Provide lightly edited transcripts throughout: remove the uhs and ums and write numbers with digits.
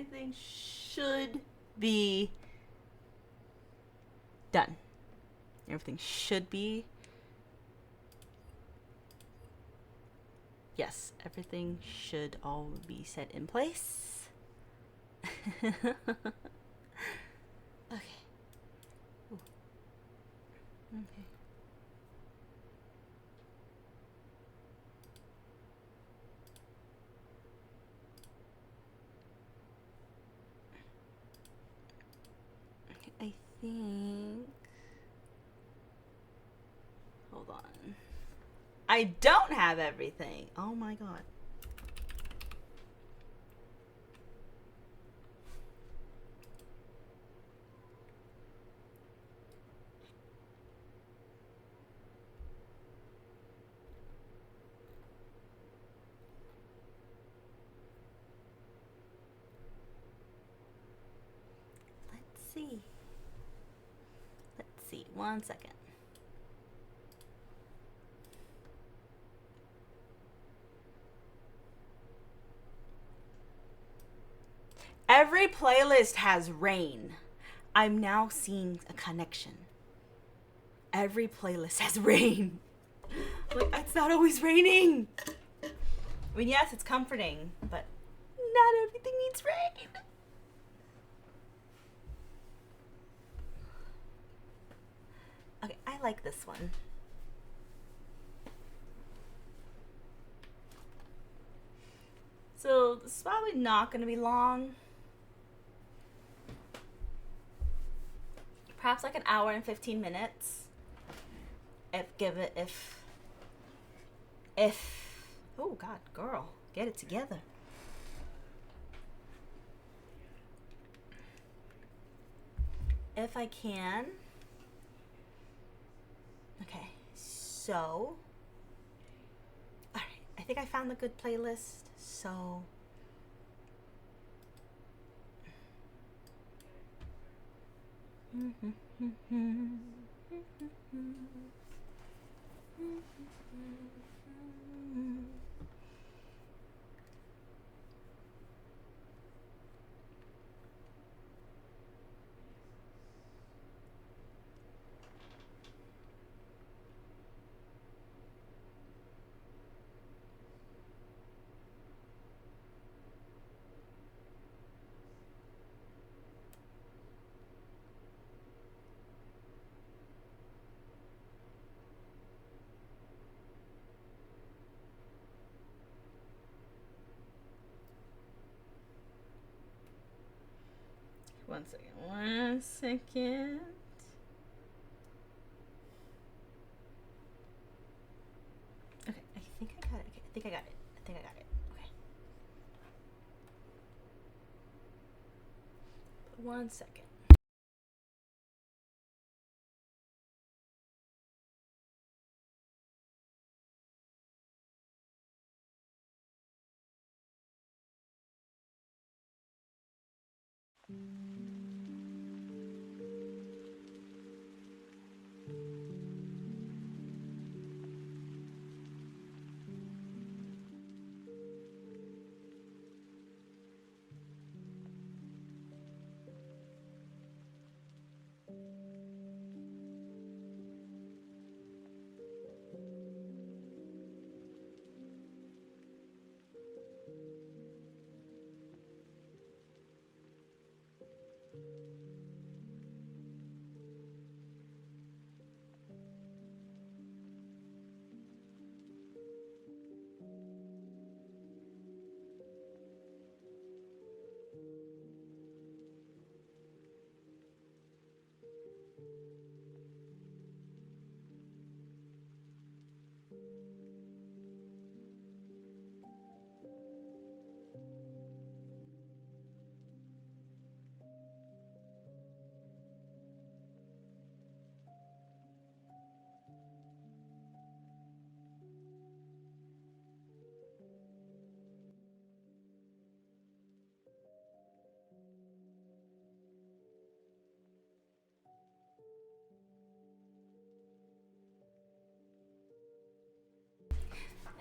everything should be done. Everything should be. Yes, everything should all be set in place. Okay. Ooh. Okay. I think. Hold on. I don't have everything. Oh my god. Let's see. Let's see. 1 second. Every playlist has rain. I'm now seeing a connection. Every playlist has rain. Like, it's not always raining. I mean, yes, it's comforting, but not everything needs rain. Okay, I like this one. So, this is probably not going to be long. Perhaps like an hour and 15 minutes. If oh god, girl, get it together. If I can. Okay, so alright, I think I found the good playlist, so one second. 1 second. Okay, I think I got it. Okay, I think I got it. Okay. 1 second.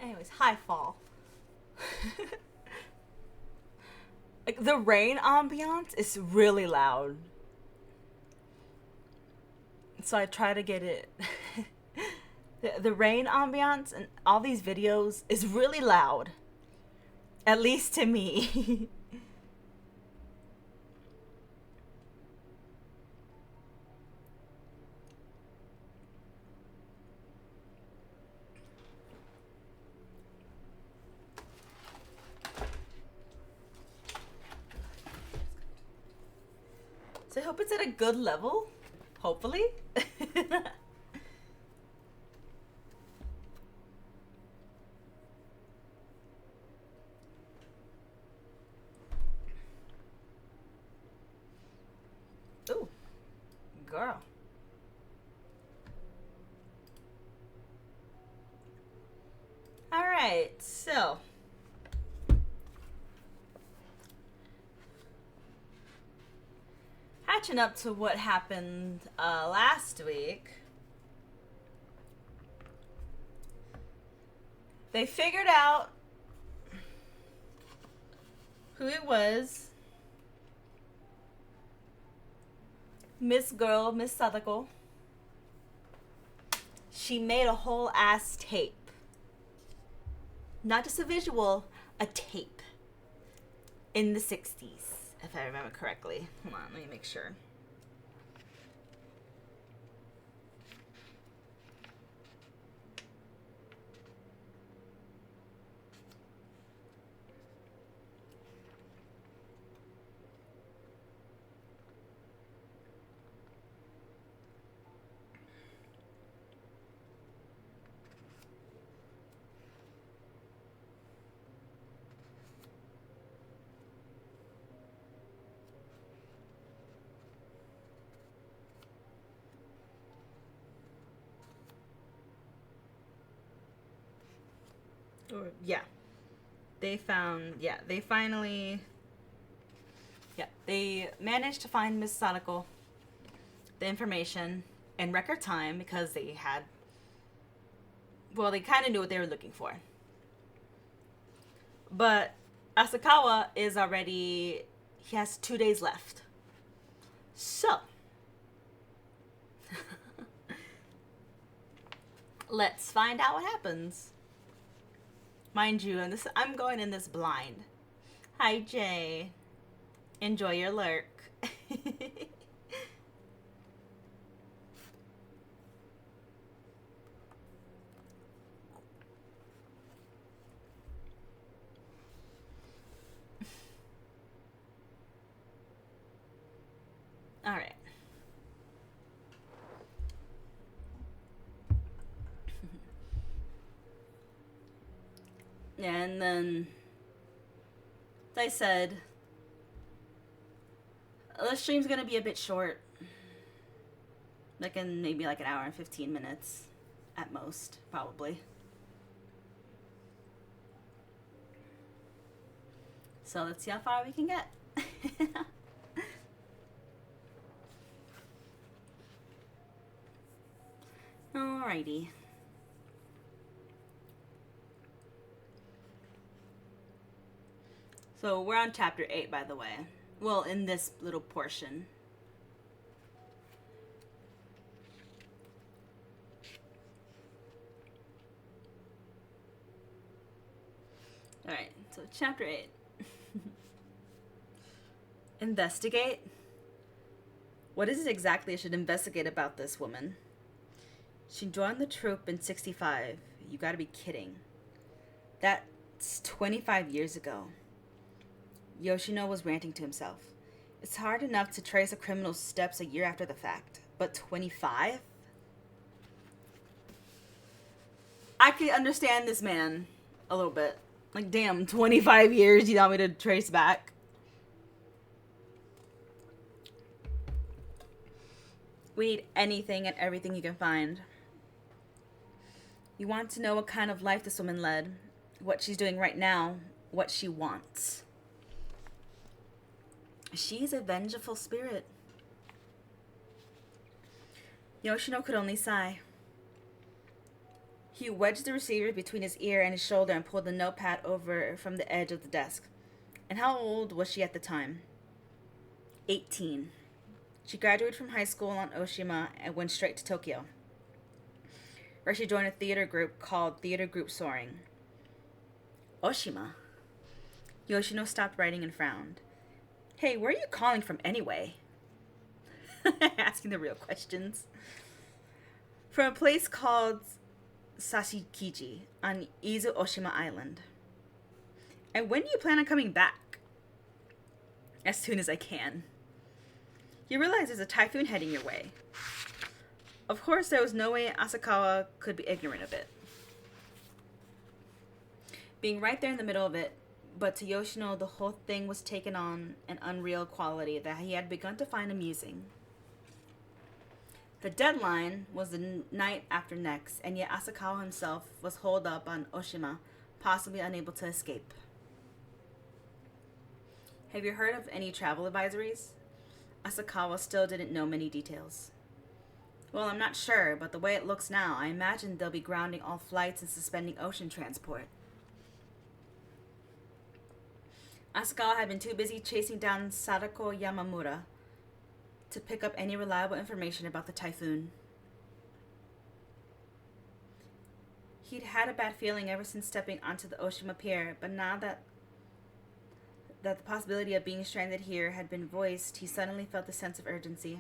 Anyways, hi fall. Like the rain ambiance is really loud. So I try to get it. The rain ambiance and all these videos is really loud. At least to me. So I hope it's at a good level. Hopefully. Ooh, girl. All right, so catching up to what happened last week. They figured out who it was. Miss Sadako. She made a whole ass tape. Not just a visual, a tape. In the 60s, if I remember correctly. Hold on, let me make sure. Or, yeah. They managed to find Miss Sadako the information in record time because they kind of knew what they were looking for. But Asakawa he has 2 days left. So, let's find out what happens. Mind you, I'm going in this blind. Hi, Jay. Enjoy your lurk. All right. And then, as I said, the stream's gonna be a bit short. Maybe like an hour and 15 minutes at most, probably. So let's see how far we can get. Alrighty. So we're on chapter 8, by the way. Well, in this little portion. Alright, so chapter 8. Investigate? What is it exactly I should investigate about this woman? She joined the troop in 65. You gotta be kidding. That's 25 years ago. Yoshino was ranting to himself. It's hard enough to trace a criminal's steps a year after the fact, but 25? I could understand this man a little bit. Like, damn, 25 years you want me to trace back? We need anything and everything you can find. You want to know what kind of life this woman led, what she's doing right now, what she wants. She's a vengeful spirit. Yoshino could only sigh. He wedged the receiver between his ear and his shoulder and pulled the notepad over from the edge of the desk. And how old was she at the time? 18. She graduated from high school on Oshima and went straight to Tokyo, where she joined a theater group called Theater Group Soaring. Oshima. Yoshino stopped writing and frowned. Hey, where are you calling from anyway? Asking the real questions. From a place called Sashikiji on Izu Oshima Island. And when do you plan on coming back? As soon as I can. You realize there's a typhoon heading your way. Of course, there was no way Asakawa could be ignorant of it. Being right there in the middle of it, but to Yoshino, the whole thing was taken on an unreal quality that he had begun to find amusing. The deadline was the night after next, and yet Asakawa himself was holed up on Oshima, possibly unable to escape. Have you heard of any travel advisories? Asakawa still didn't know many details. Well, I'm not sure, but the way it looks now, I imagine they'll be grounding all flights and suspending ocean transport. Asakawa had been too busy chasing down Sadako Yamamura to pick up any reliable information about the typhoon. He'd had a bad feeling ever since stepping onto the Oshima Pier, but now that the possibility of being stranded here had been voiced, he suddenly felt a sense of urgency.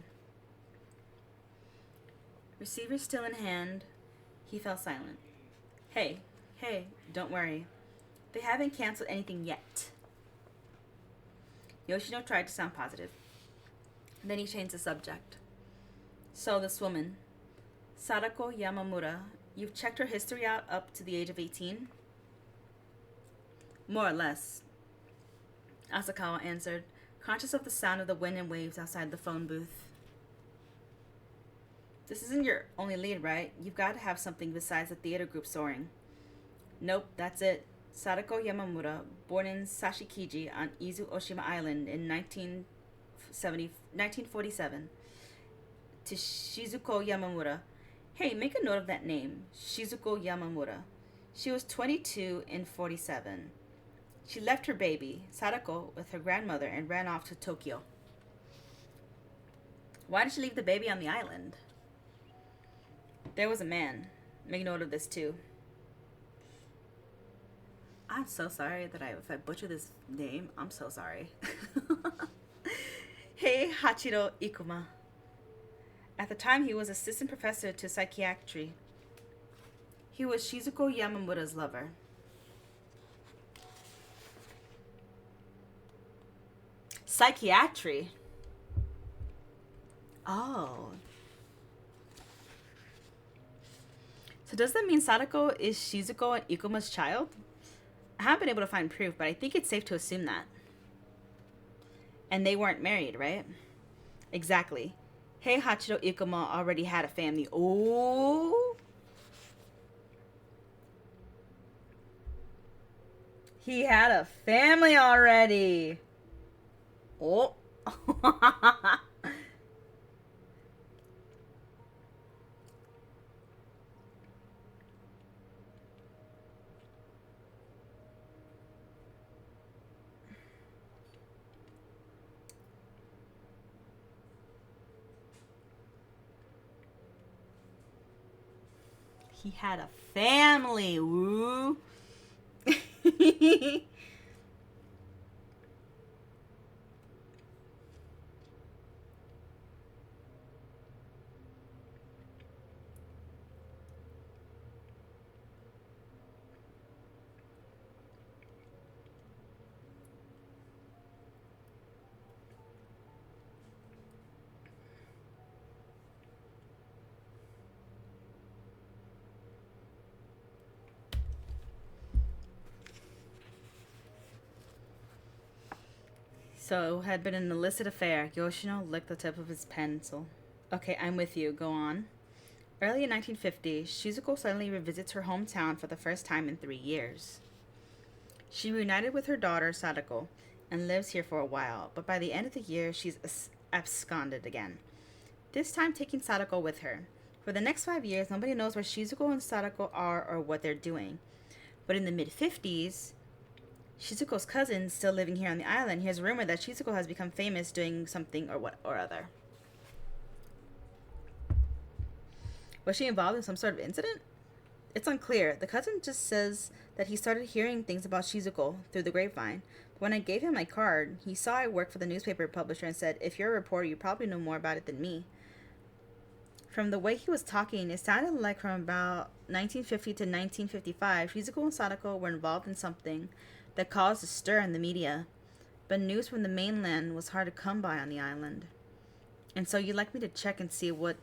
Receiver still in hand, he fell silent. Hey, don't worry. They haven't canceled anything yet. Yoshino tried to sound positive. Then he changed the subject. So this woman, Sadako Yamamura, you've checked her history out up to the age of 18? More or less, Asakawa answered, conscious of the sound of the wind and waves outside the phone booth. This isn't your only lead, right? You've got to have something besides the theater group Soaring. Nope, that's it. Sadako Yamamura, born in Sashikiji on Izu Oshima Island in 1947, to Shizuko Yamamura. Hey, make a note of that name, Shizuko Yamamura. She was 22 in 47. She left her baby, Sadako, with her grandmother and ran off to Tokyo. Why did she leave the baby on the island? There was a man. Make note of this too. I'm so sorry that if I butcher this name, I'm so sorry. Hey, Hachiro Ikuma. At the time, he was assistant professor to psychiatry. He was Shizuko Yamamura's lover. Psychiatry? Oh. So does that mean Sadako is Shizuko and Ikuma's child? I haven't been able to find proof, but I think it's safe to assume that. And they weren't married, right? Exactly. Hey, Hachiro Ikuma already had a family. Oh. He had a family already. Oh. He had a family. Woo. So it had been an illicit affair. Yoshino licked the tip of his pencil. Okay, I'm with you. Go on. Early in 1950, Shizuko suddenly revisits her hometown for the first time in 3 years. She reunited with her daughter, Sadako, and lives here for a while, but by the end of the year, she's absconded again. This time taking Sadako with her. For the next 5 years, nobody knows where Shizuko and Sadako are or what they're doing. But in the mid-50s, Shizuko's cousin still living here on the island hears a rumor that Shizuko has become famous doing something or what or other. Was she involved in some sort of incident? It's unclear. The cousin just says that he started hearing things about Shizuko through the grapevine. But when I gave him my card, he saw I worked for the newspaper publisher and said, "If you're a reporter, you probably know more about it than me." From the way he was talking, it sounded like from about 1950 to 1955, Shizuko and Sadako were involved in something that caused a stir in the media. But news from the mainland was hard to come by on the island. And so you'd like me to check and see what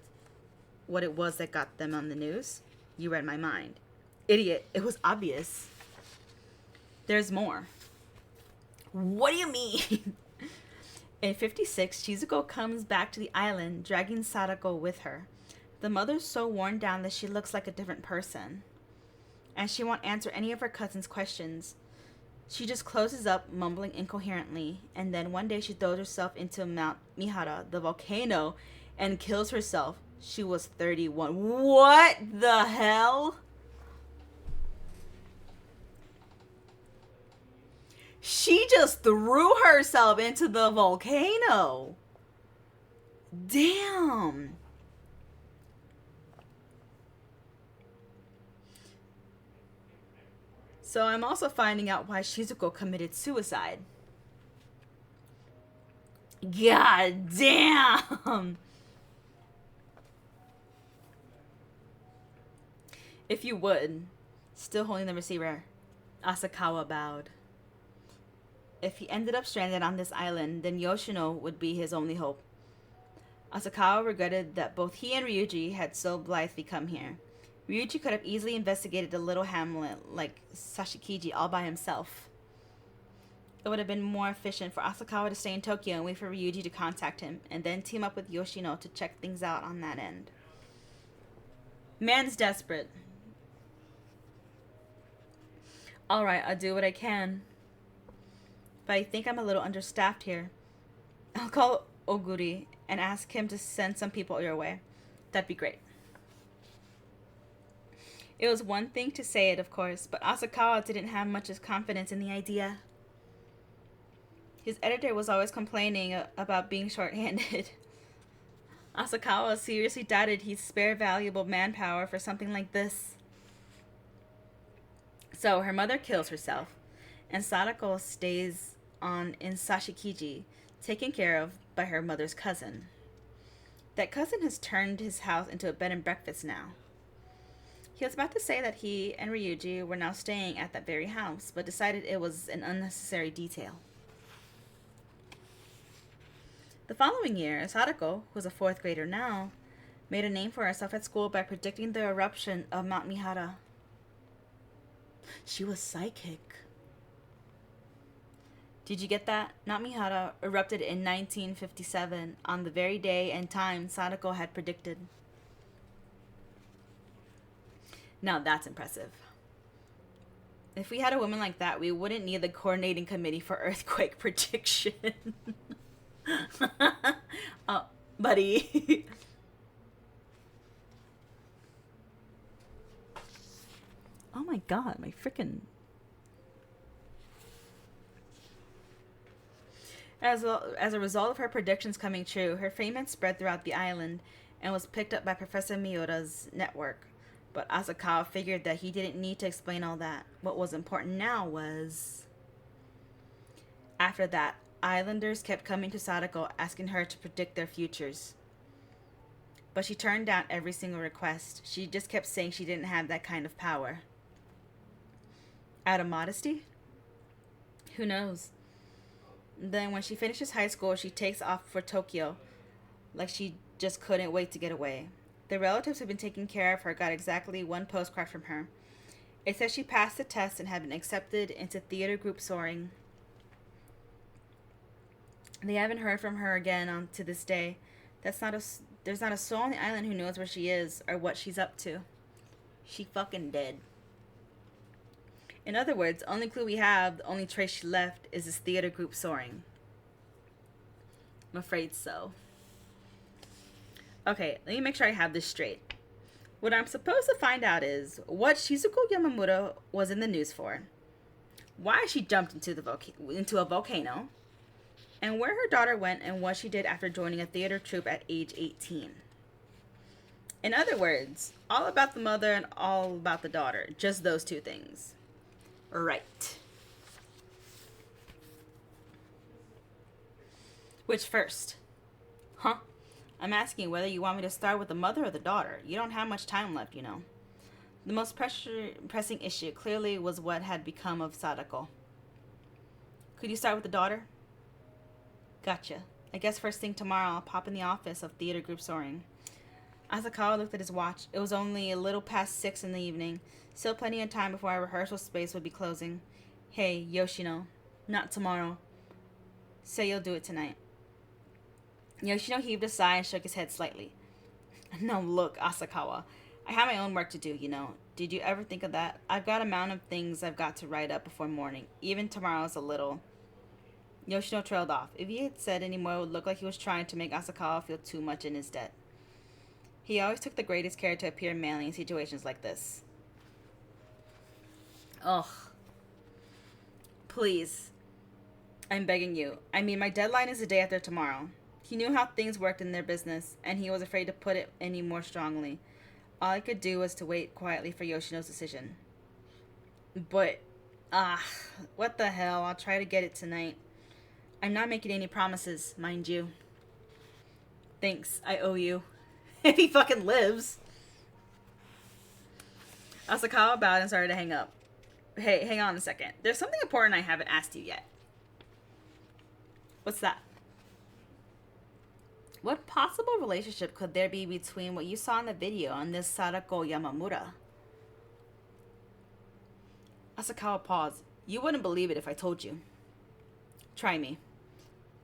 it was that got them on the news? You read my mind. Idiot, it was obvious. There's more. What do you mean? In 56, Shizuko comes back to the island, dragging Sadako with her. The mother's so worn down that she looks like a different person. And she won't answer any of her cousin's questions. She just closes up, mumbling incoherently, and then one day she throws herself into Mount Mihara, the volcano, and kills herself. She was 31. What the hell? She just threw herself into the volcano. Damn. So I'm also finding out why Shizuko committed suicide. God damn. If you would, still holding the receiver, Asakawa bowed. If he ended up stranded on this island, then Yoshino would be his only hope. Asakawa regretted that both he and Ryuji had so blithely come here. Ryuji could have easily investigated the little hamlet like Sashikiji all by himself. It would have been more efficient for Asakawa to stay in Tokyo and wait for Ryuji to contact him, and then team up with Yoshino to check things out on that end. Man's desperate. Alright, I'll do what I can. But I think I'm a little understaffed here. I'll call Oguri and ask him to send some people your way. That'd be great. It was one thing to say it, of course, but Asakawa didn't have much confidence in the idea. His editor was always complaining about being short-handed. Asakawa seriously doubted he'd spare valuable manpower for something like this. So her mother kills herself, and Sadako stays on in Sashikiji, taken care of by her mother's cousin. That cousin has turned his house into a bed and breakfast now. He was about to say that he and Ryuji were now staying at that very house, but decided it was an unnecessary detail. The following year, Sadako, who was a 4th grader now, made a name for herself at school by predicting the eruption of Mount Mihara. She was psychic. Did you get that? Mount Mihara erupted in 1957 on the very day and time Sadako had predicted. Now that's impressive. If we had a woman like that, we wouldn't need the coordinating committee for earthquake prediction. Oh, buddy. Oh my god, my freaking... As a result of her predictions coming true, her fame had spread throughout the island and was picked up by Professor Miura's network. But Asakawa figured that he didn't need to explain all that. What was important now was... After that, islanders kept coming to Sadako asking her to predict their futures. But she turned down every single request. She just kept saying she didn't have that kind of power. Out of modesty? Who knows? Then when she finishes high school, she takes off for Tokyo, like she just couldn't wait to get away. The relatives who've been taking care of her got exactly one postcard from her. It says she passed the test and had been accepted into theater group Soaring. They haven't heard from her again on to this day. There's not a soul on the island who knows where she is or what she's up to. She fucking dead. In other words, the only clue we have, the only trace she left, is this theater group Soaring. I'm afraid so. Okay, let me make sure I have this straight. What I'm supposed to find out is what Shizuko Yamamura was in the news for. why she jumped into into a volcano, and where her daughter went and what she did after joining a theater troupe at age 18. In other words, all about the mother and all about the daughter. Just those two things. Right. Which first? Huh? I'm asking whether you want me to start with the mother or the daughter. You don't have much time left, you know. The most pressing issue clearly was what had become of Sadako. Could you start with the daughter? Gotcha. I guess first thing tomorrow I'll pop in the office of Theater Group Soaring. Asakawa looked at his watch. It was only a little past 6 in the evening. Still plenty of time before our rehearsal space would be closing. Hey, Yoshino. Not tomorrow. Say you'll do it tonight. Yoshino heaved a sigh and shook his head slightly. No, look, Asakawa. I have my own work to do, you know. Did you ever think of that? I've got a mountain of things I've got to write up before morning. Even tomorrow's a little... Yoshino trailed off. If he had said any more, it would look like he was trying to make Asakawa feel too much in his debt. He always took the greatest care to appear manly in situations like this. Ugh. Please. I'm begging you. I mean, my deadline is the day after tomorrow. He knew how things worked in their business, and he was afraid to put it any more strongly. All I could do was to wait quietly for Yoshino's decision. But, what the hell? I'll try to get it tonight. I'm not making any promises, mind you. Thanks, I owe you. If he fucking lives. Asakawa bowed and started to hang up. Hey, hang on a second. There's something important I haven't asked you yet. What's that? What possible relationship could there be between what you saw in the video and this Sadako Yamamura? Asakawa paused. You wouldn't believe it if I told you. Try me.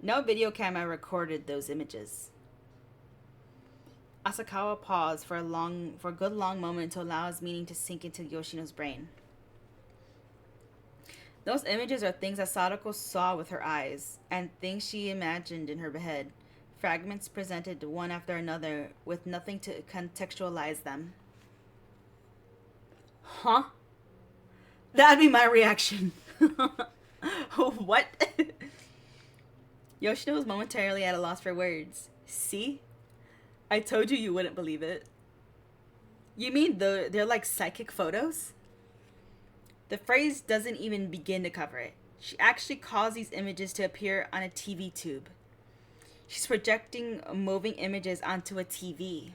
No video camera recorded those images. Asakawa paused for a good long moment to allow his meaning to sink into Yoshino's brain. Those images are things that Sadako saw with her eyes, and things she imagined in her head. Fragments presented one after another, with nothing to contextualize them. Huh? That'd be my reaction. What? Yoshino was momentarily at a loss for words. See? I told you wouldn't believe it. You mean they're like psychic photos? The phrase doesn't even begin to cover it. She actually caused these images to appear on a TV tube. She's projecting moving images onto a TV.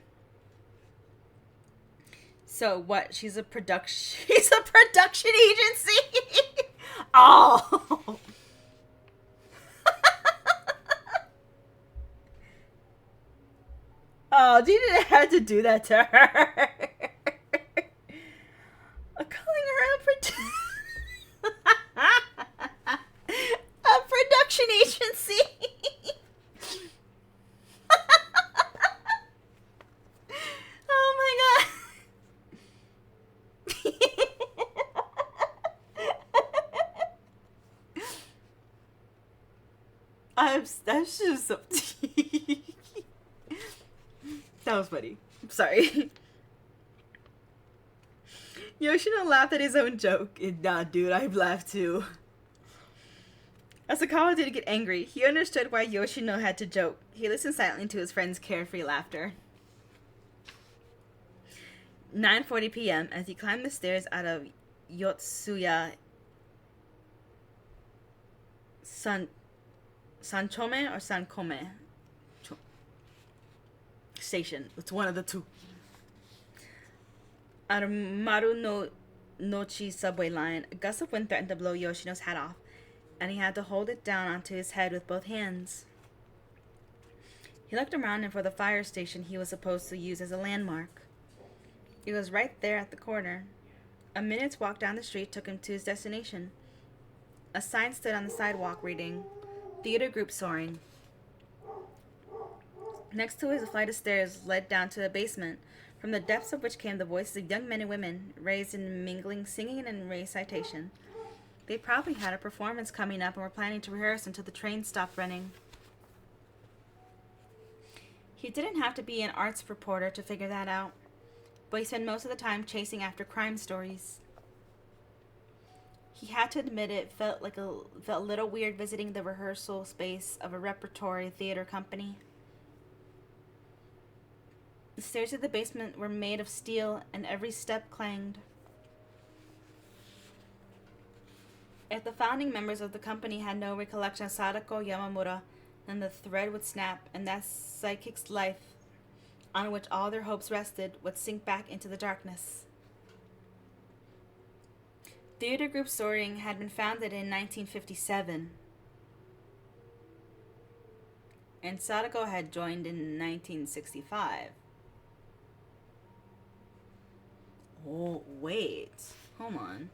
So what? She's a production agency? Oh! Oh, you didn't have to do that to her. I'm calling her a production agency. Oh my god. That's just so... That was funny. Sorry. Yoshino laughed at his own joke. Nah, dude, I've laughed too. Asakawa didn't get angry. He understood why Yoshino had to joke. He listened silently to his friend's carefree laughter. 9:40 p.m. as he climbed the stairs out of Yotsuya Sanchome or Sankome station. It's one of the two. Out of Maru no Nochi subway line, a gust of wind threatened to blow Yoshino's hat off, and he had to hold it down onto his head with both hands. He looked around and for the fire station he was supposed to use as a landmark. It was right there at the corner. A minute's walk down the street took him to his destination. A sign stood on the sidewalk reading, Theater Group Soaring. Next to it, a flight of stairs led down to the basement, from the depths of which came the voices of young men and women, raised in mingling singing and recitation. They probably had a performance coming up and were planning to rehearse until the train stopped running. He didn't have to be an arts reporter to figure that out, but he spent most of the time chasing after crime stories. He had to admit it felt a little weird visiting the rehearsal space of a repertory theater company. The stairs to the basement were made of steel, and every step clanged. If the founding members of the company had no recollection of Sadako Yamamura, then the thread would snap, and that psychic's life, on which all their hopes rested, would sink back into the darkness. Theater group Soaring had been founded in 1957, and Sadako had joined in 1965. Oh, wait. Hold on.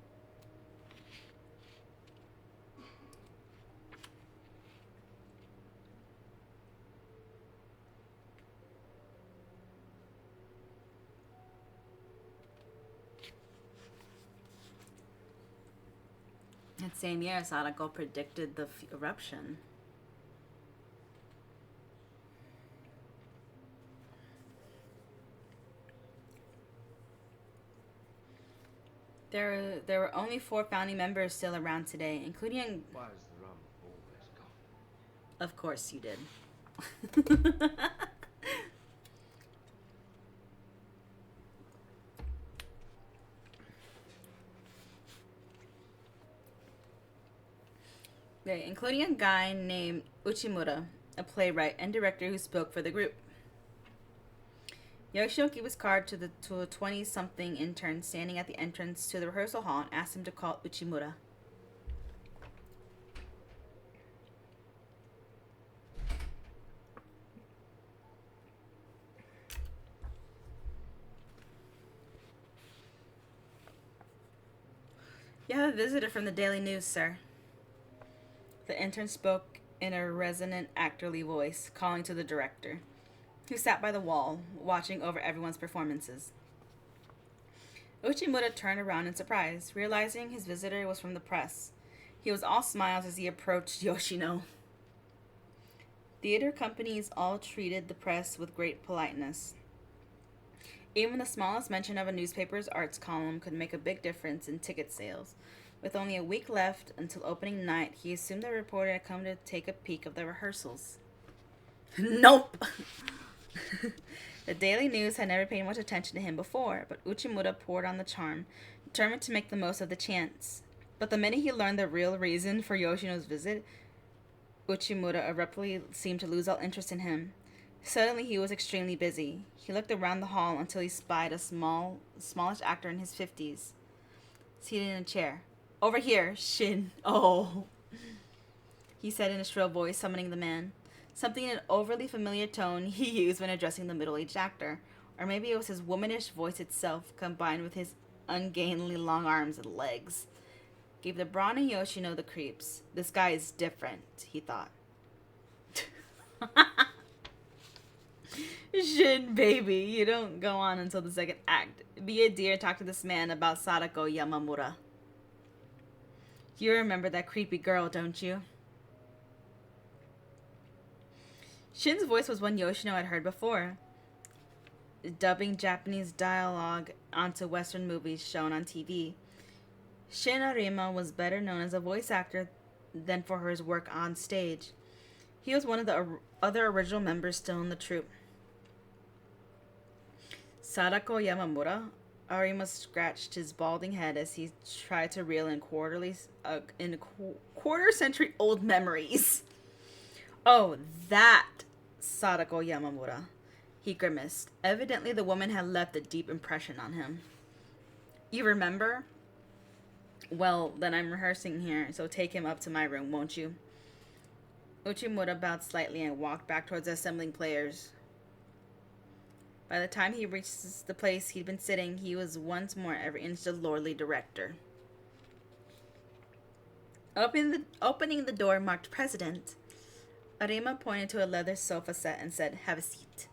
That same year, Sadako predicted the eruption. There were only 4 founding members still around today, including... Why is the rum always gone? Of course you did. Okay, including a guy named Uchimura, a playwright and director who spoke for the group. Yoshino gave his card to a 20-something intern standing at the entrance to the rehearsal hall and asked him to call Uchimura. You have a visitor from the Daily News, sir. The intern spoke in a resonant, actorly voice, calling to the director, who sat by the wall, watching over everyone's performances. Uchimura turned around in surprise, realizing his visitor was from the press. He was all smiles as he approached Yoshino. Theater companies all treated the press with great politeness. Even the smallest mention of a newspaper's arts column could make a big difference in ticket sales. With only a week left until opening night, he assumed the reporter had come to take a peek of the rehearsals. Nope! The Daily News had never paid much attention to him before, but Uchimura poured on the charm, determined to make the most of the chance. But the minute he learned the real reason for Yoshino's visit, Uchimura abruptly seemed to lose all interest in him. Suddenly he was extremely busy. He looked around the hall until he spied a smallish actor in his 50s, seated in a chair. "Over here, Shin." "Oh," he said in a shrill voice, summoning the man. Something in an overly familiar tone he used when addressing the middle-aged actor. Or maybe it was his womanish voice itself, combined with his ungainly long arms and legs. Gave the brawny Yoshino the creeps. This guy is different, he thought. Shin, baby, you don't go on until the second act. Be a dear, talk to this man about Sadako Yamamura. You remember that creepy girl, don't you? Shin's voice was one Yoshino had heard before, dubbing Japanese dialogue onto Western movies shown on TV. Shin Arima was better known as a voice actor than for his work on stage. He was one of the other original members still in the troupe. Sadako Yamamura. Arima scratched his balding head as he tried to reel in quarter-century-old memories. Oh, that Sadako Yamamura. He grimaced. Evidently the woman had left a deep impression on him. You remember? Well, then I'm rehearsing here, so take him up to my room, won't you? Uchimura bowed slightly and walked back towards the assembling players. By the time he reached the place he'd been sitting, he was once more every inch the lordly director. Opening the door marked President, Arima pointed to a leather sofa set and said, "Have a seat."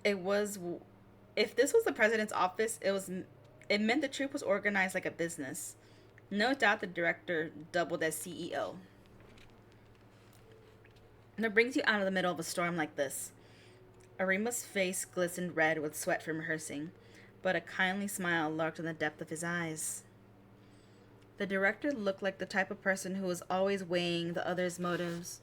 If this was the president's office, it meant the troupe was organized like a business. No doubt the director doubled as CEO. And it brings you out of the middle of a storm like this. Arima's face glistened red with sweat from rehearsing, but a kindly smile lurked in the depth of his eyes. The director looked like the type of person who was always weighing the other's motives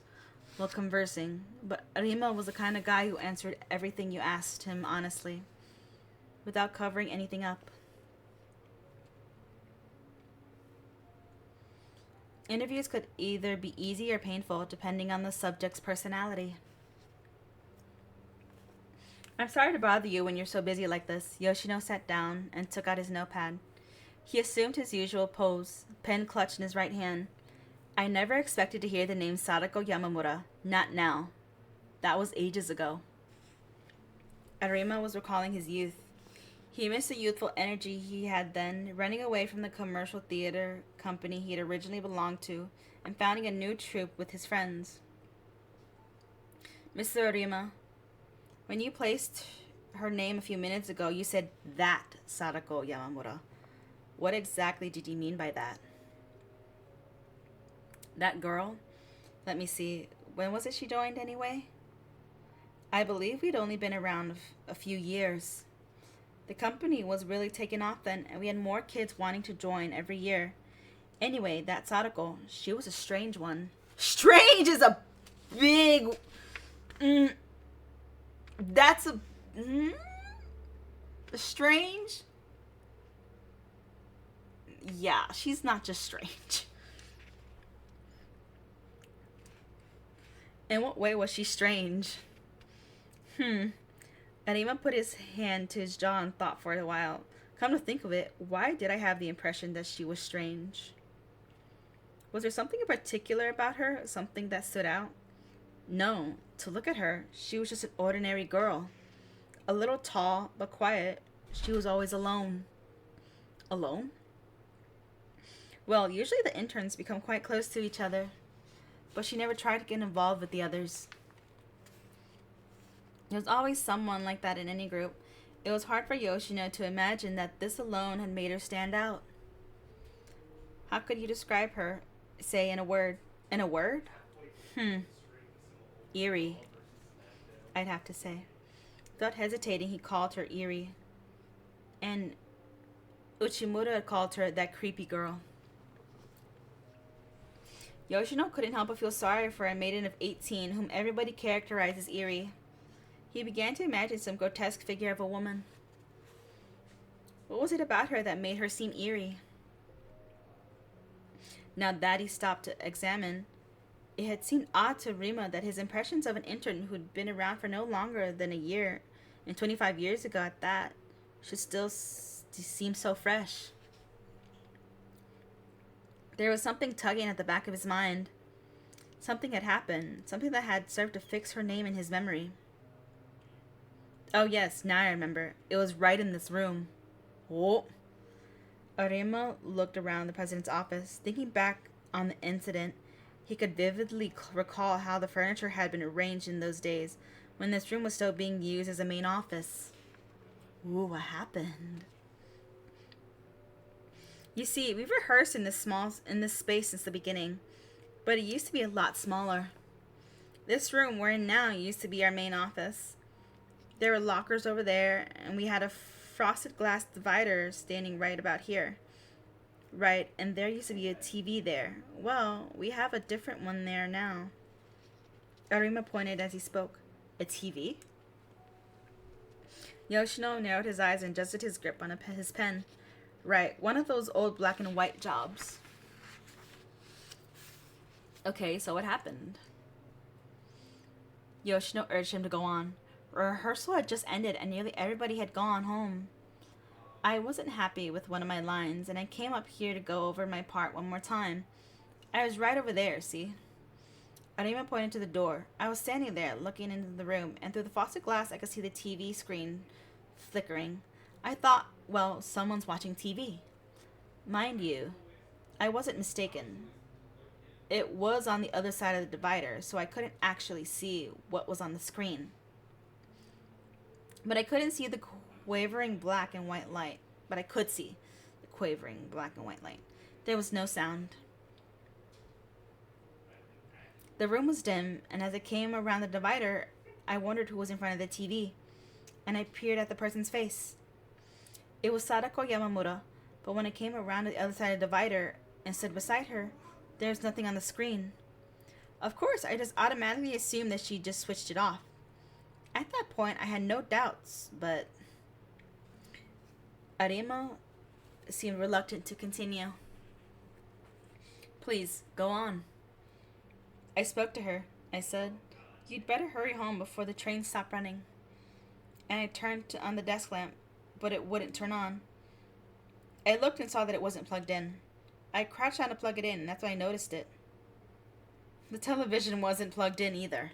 while conversing, but Rima was the kind of guy who answered everything you asked him honestly, without covering anything up. Interviews could either be easy or painful, depending on the subject's personality. I'm sorry to bother you when you're so busy like this. Yoshino sat down and took out his notepad. He assumed his usual pose, pen clutched in his right hand. I never expected to hear the name Sadako Yamamura. Not now. That was ages ago. Arima was recalling his youth. He missed the youthful energy he had then, running away from the commercial theater company he had originally belonged to and founding a new troupe with his friends. Mr. Arima, when you placed her name a few minutes ago, you said that Sadako Yamamura. What exactly did you mean by that? That girl? Let me see. When was it she joined anyway? I believe we'd only been around a few years. The company was really taking off then, and we had more kids wanting to join every year. Anyway, that Sadako, she was a strange one. Strange is a big... that's a... strange? Yeah, she's not just strange. In what way was she strange? Arima put his hand to his jaw and thought for a while. Come to think of it, why did I have the impression that she was strange? Was there something in particular about her? Something that stood out? No. To look at her, she was just an ordinary girl. A little tall, but quiet. She was always alone. Alone? Well, usually the interns become quite close to each other, but she never tried to get involved with the others. There's always someone like that in any group. It was hard for Yoshino to imagine that this alone had made her stand out. How could you describe her, say, in a word? In a word? Eerie, I'd have to say. Without hesitating, he called her eerie. And Uchimura had called her that creepy girl. Yoshino couldn't help but feel sorry for a maiden of 18 whom everybody characterized as eerie. He began to imagine some grotesque figure of a woman. What was it about her that made her seem eerie? Now that he stopped to examine, it had seemed odd to Rima that his impressions of an intern who'd been around for no longer than a year, and 25 years ago at that, should still seem so fresh. There was something tugging at the back of his mind. Something had happened, something that had served to fix her name in his memory. Oh yes, now I remember. It was right in this room. Oh. Arima looked around the president's office. Thinking back on the incident, he could vividly recall how the furniture had been arranged in those days, when this room was still being used as a main office. Ooh, what happened? You see, we've rehearsed in this space since the beginning, but it used to be a lot smaller. This room we're in now used to be our main office. There were lockers over there, and we had a frosted glass divider standing right about here. Right, and there used to be a TV there. Well, we have a different one there now. Arima pointed as he spoke. A TV? Yoshino narrowed his eyes and adjusted his grip on his pen. Right, one of those old black and white jobs. Okay, so what happened? Yoshino urged him to go on. Rehearsal had just ended and nearly everybody had gone home. I wasn't happy with one of my lines, and I came up here to go over my part one more time. I was right over there, see? Arima pointed to the door. I was standing there, looking into the room, and through the frosted glass I could see the TV screen flickering. I thought, well, someone's watching TV. Mind you, I wasn't mistaken. It was on the other side of the divider, so I couldn't actually see what was on the screen. But I couldn't see the quavering black and white light. But I could see the quavering black and white light. There was no sound. The room was dim, and as I came around the divider, I wondered who was in front of the TV, and I peered at the person's face. It was Sadako Yamamura, but when I came around to the other side of the divider, and stood beside her. There was nothing on the screen. Of course, I just automatically assumed that she just switched it off. At that point, I had no doubts, but Arima seemed reluctant to continue. Please, go on. I spoke to her. I said, you'd better hurry home before the train stopped running. And I turned on the desk lamp, but it wouldn't turn on. I looked and saw that it wasn't plugged in. I crouched down to plug it in, and that's when I noticed it. The television wasn't plugged in either.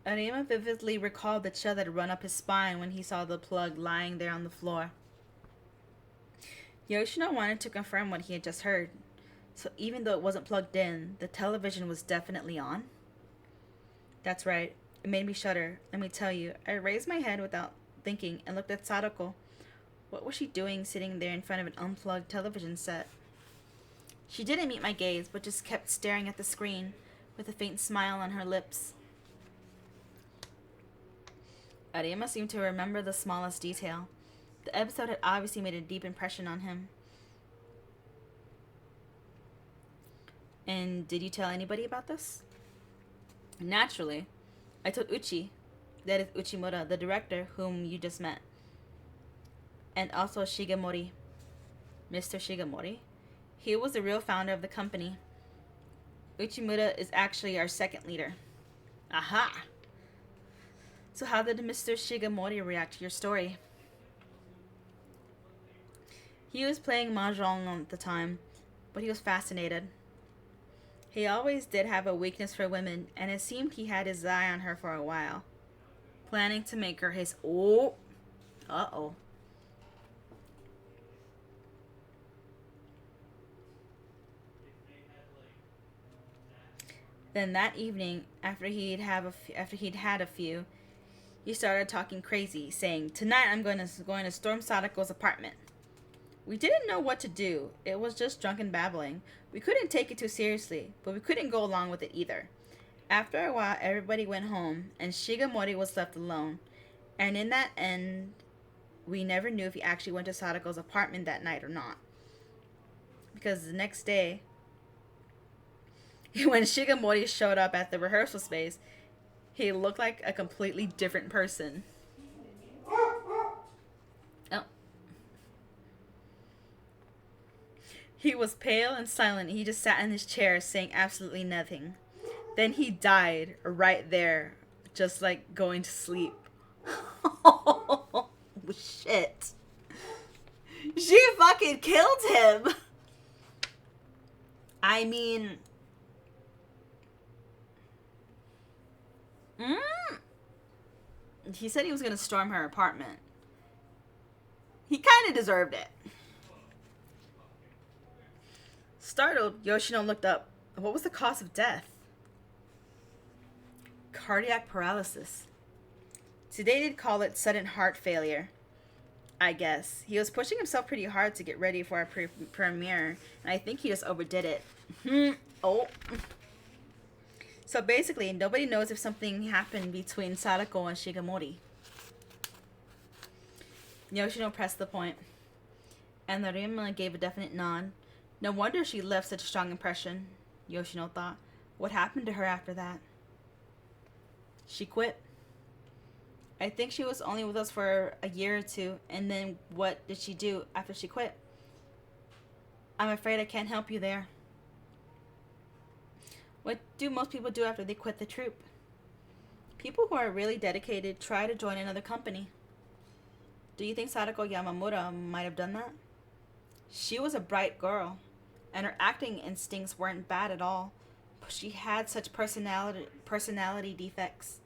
Arima vividly recalled the chill that had run up his spine when he saw the plug lying there on the floor. Yoshino wanted to confirm what he had just heard. So even though it wasn't plugged in, the television was definitely on? That's right. It made me shudder. Let me tell you, I raised my head without thinking and looked at Sadako. What was she doing sitting there in front of an unplugged television set? She didn't meet my gaze, but just kept staring at the screen with a faint smile on her lips. Arima seemed to remember the smallest detail. The episode had obviously made a deep impression on him. And did you tell anybody about this? Naturally. I told Uchi, that is Uchimura, the director whom you just met. And also Shigemori. Mr. Shigemori? He was the real founder of the company. Uchimura is actually our second leader. Aha! So how did Mr. Shigemori react to your story? He was playing mahjong at the time, but he was fascinated. He always did have a weakness for women, and it seemed he had his eye on her for a while, planning to make her his... Oh! Uh-oh. Then that evening, after he'd had a few, he started talking crazy, saying, "Tonight I'm going to storm Sadako's apartment." We didn't know what to do. It was just drunken babbling. We couldn't take it too seriously, but we couldn't go along with it either. After a while, everybody went home, and Shigemori was left alone. And in that end, we never knew if he actually went to Sadako's apartment that night or not. Because the next day, when Shigemori showed up at the rehearsal space, he looked like a completely different person. Oh. He was pale and silent. He just sat in his chair saying absolutely nothing. Then he died right there, just like going to sleep. Oh, shit. She fucking killed him. I mean... He said he was going to storm her apartment. He kind of deserved it. Startled, Yoshino looked up. What was the cause of death? Cardiac paralysis. Today they'd call it sudden heart failure. I guess. He was pushing himself pretty hard to get ready for our premiere, and I think he just overdid it. Oh. So basically, nobody knows if something happened between Sadako and Shigemori. Yoshino pressed the point, and Arima gave a definite nod. No wonder she left such a strong impression, Yoshino thought. What happened to her after that? She quit. I think she was only with us for a year or two, and then what did she do after she quit? I'm afraid I can't help you there. What do most people do after they quit the troupe? People who are really dedicated try to join another company. Do you think Sadako Yamamura might have done that? She was a bright girl, and her acting instincts weren't bad at all, but she had such personality defects.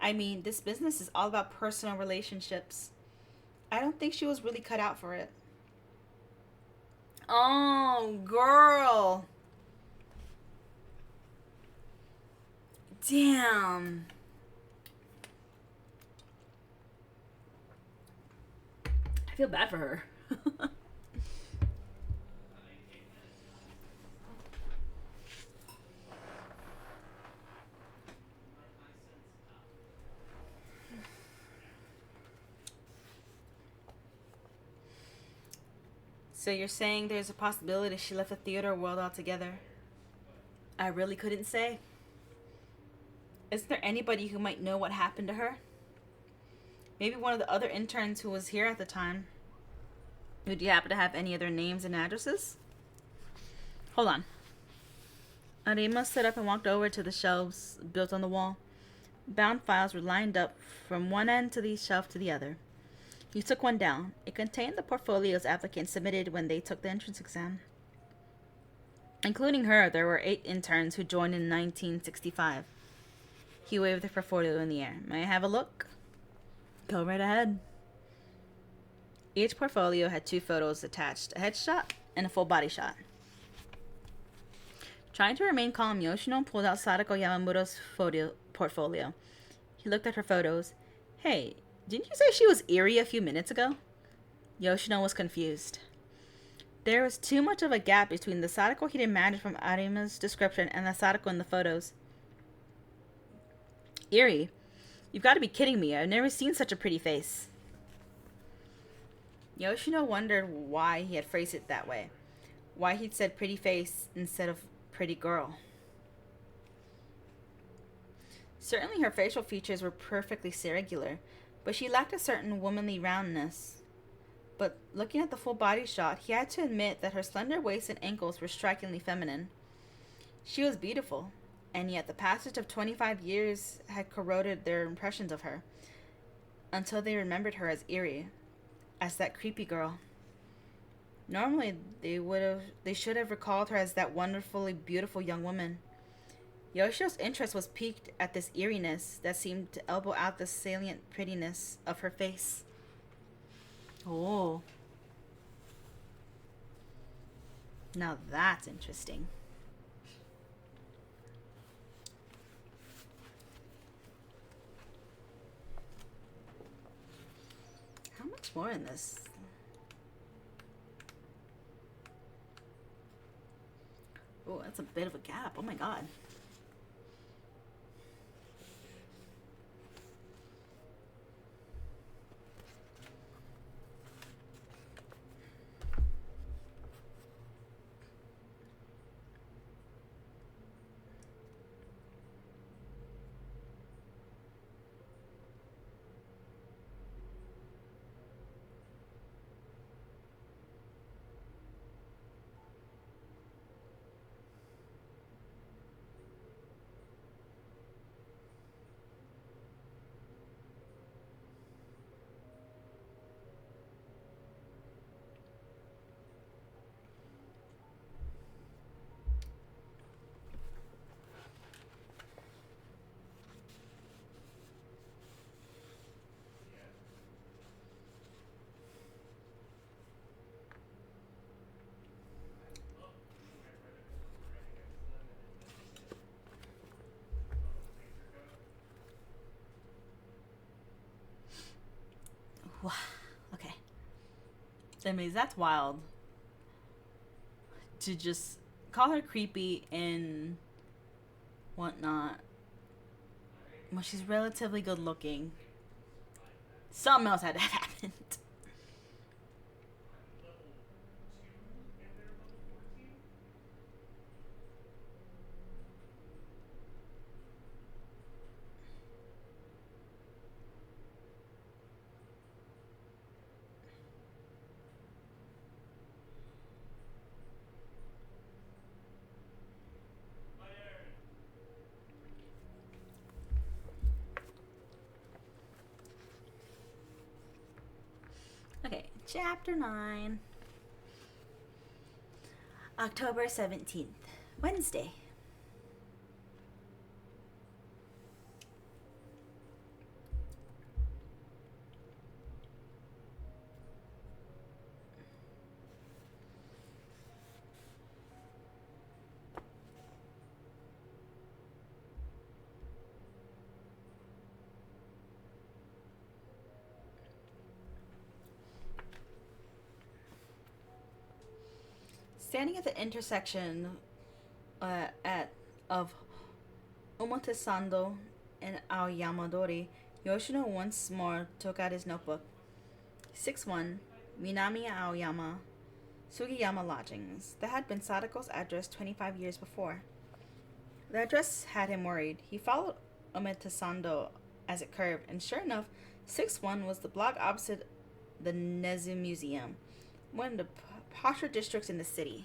I mean, this business is all about personal relationships. I don't think she was really cut out for it. Oh, girl. Damn. I feel bad for her. So you're saying there's a possibility she left the theater world altogether? I really couldn't say. Is there anybody who might know what happened to her? Maybe one of the other interns who was here at the time. Would you happen to have any other names and addresses? Hold on. Arima stood up and walked over to the shelves built on the wall. Bound files were lined up from one end to the shelf to the other. He took one down. It contained the portfolios applicants submitted when they took the entrance exam. Including her, there were 8 interns who joined in 1965. He waved the portfolio in the air. May I have a look? Go right ahead. Each portfolio had 2 photos attached, a headshot and a full body shot. Trying to remain calm, Yoshino pulled out Sadako Yamamoto's portfolio. He looked at her photos. Hey, didn't you say she was Eri a few minutes ago? Yoshino was confused. There was too much of a gap between the Sadako he'd imagined from Arima's description and the Sadako in the photos. Eri, you've got to be kidding me. I've never seen such a pretty face. Yoshino wondered why he had phrased it that way. Why he'd said pretty face instead of pretty girl. Certainly her facial features were perfectly irregular, but she lacked a certain womanly roundness. But looking at the full body shot, he had to admit that her slender waist and ankles were strikingly feminine. She was beautiful, and yet the passage of 25 years had corroded their impressions of her, until they remembered her as Eri, as that creepy girl. Normally, they should have recalled her as that wonderfully beautiful young woman. Yoshio's interest was piqued at this eeriness that seemed to elbow out the salient prettiness of her face. Oh. Now that's interesting. How much more in this? Oh, that's a bit of a gap. Oh my god. Wow. Okay. I mean, that's wild. To just call her creepy and whatnot. Well, she's relatively good looking. Something else had to have happened. Okay, chapter 9. October 17th, Wednesday. Standing at the intersection of Omotesando and Aoyamadori, Yoshino once more took out his notebook. 6-1, Minami Aoyama, Sugiyama Lodgings. That had been Sadako's address 25 years before. The address had him worried. He followed Ometasando as it curved, and sure enough, 6-1 was the block opposite the Nezu Museum, one of the posher districts in the city.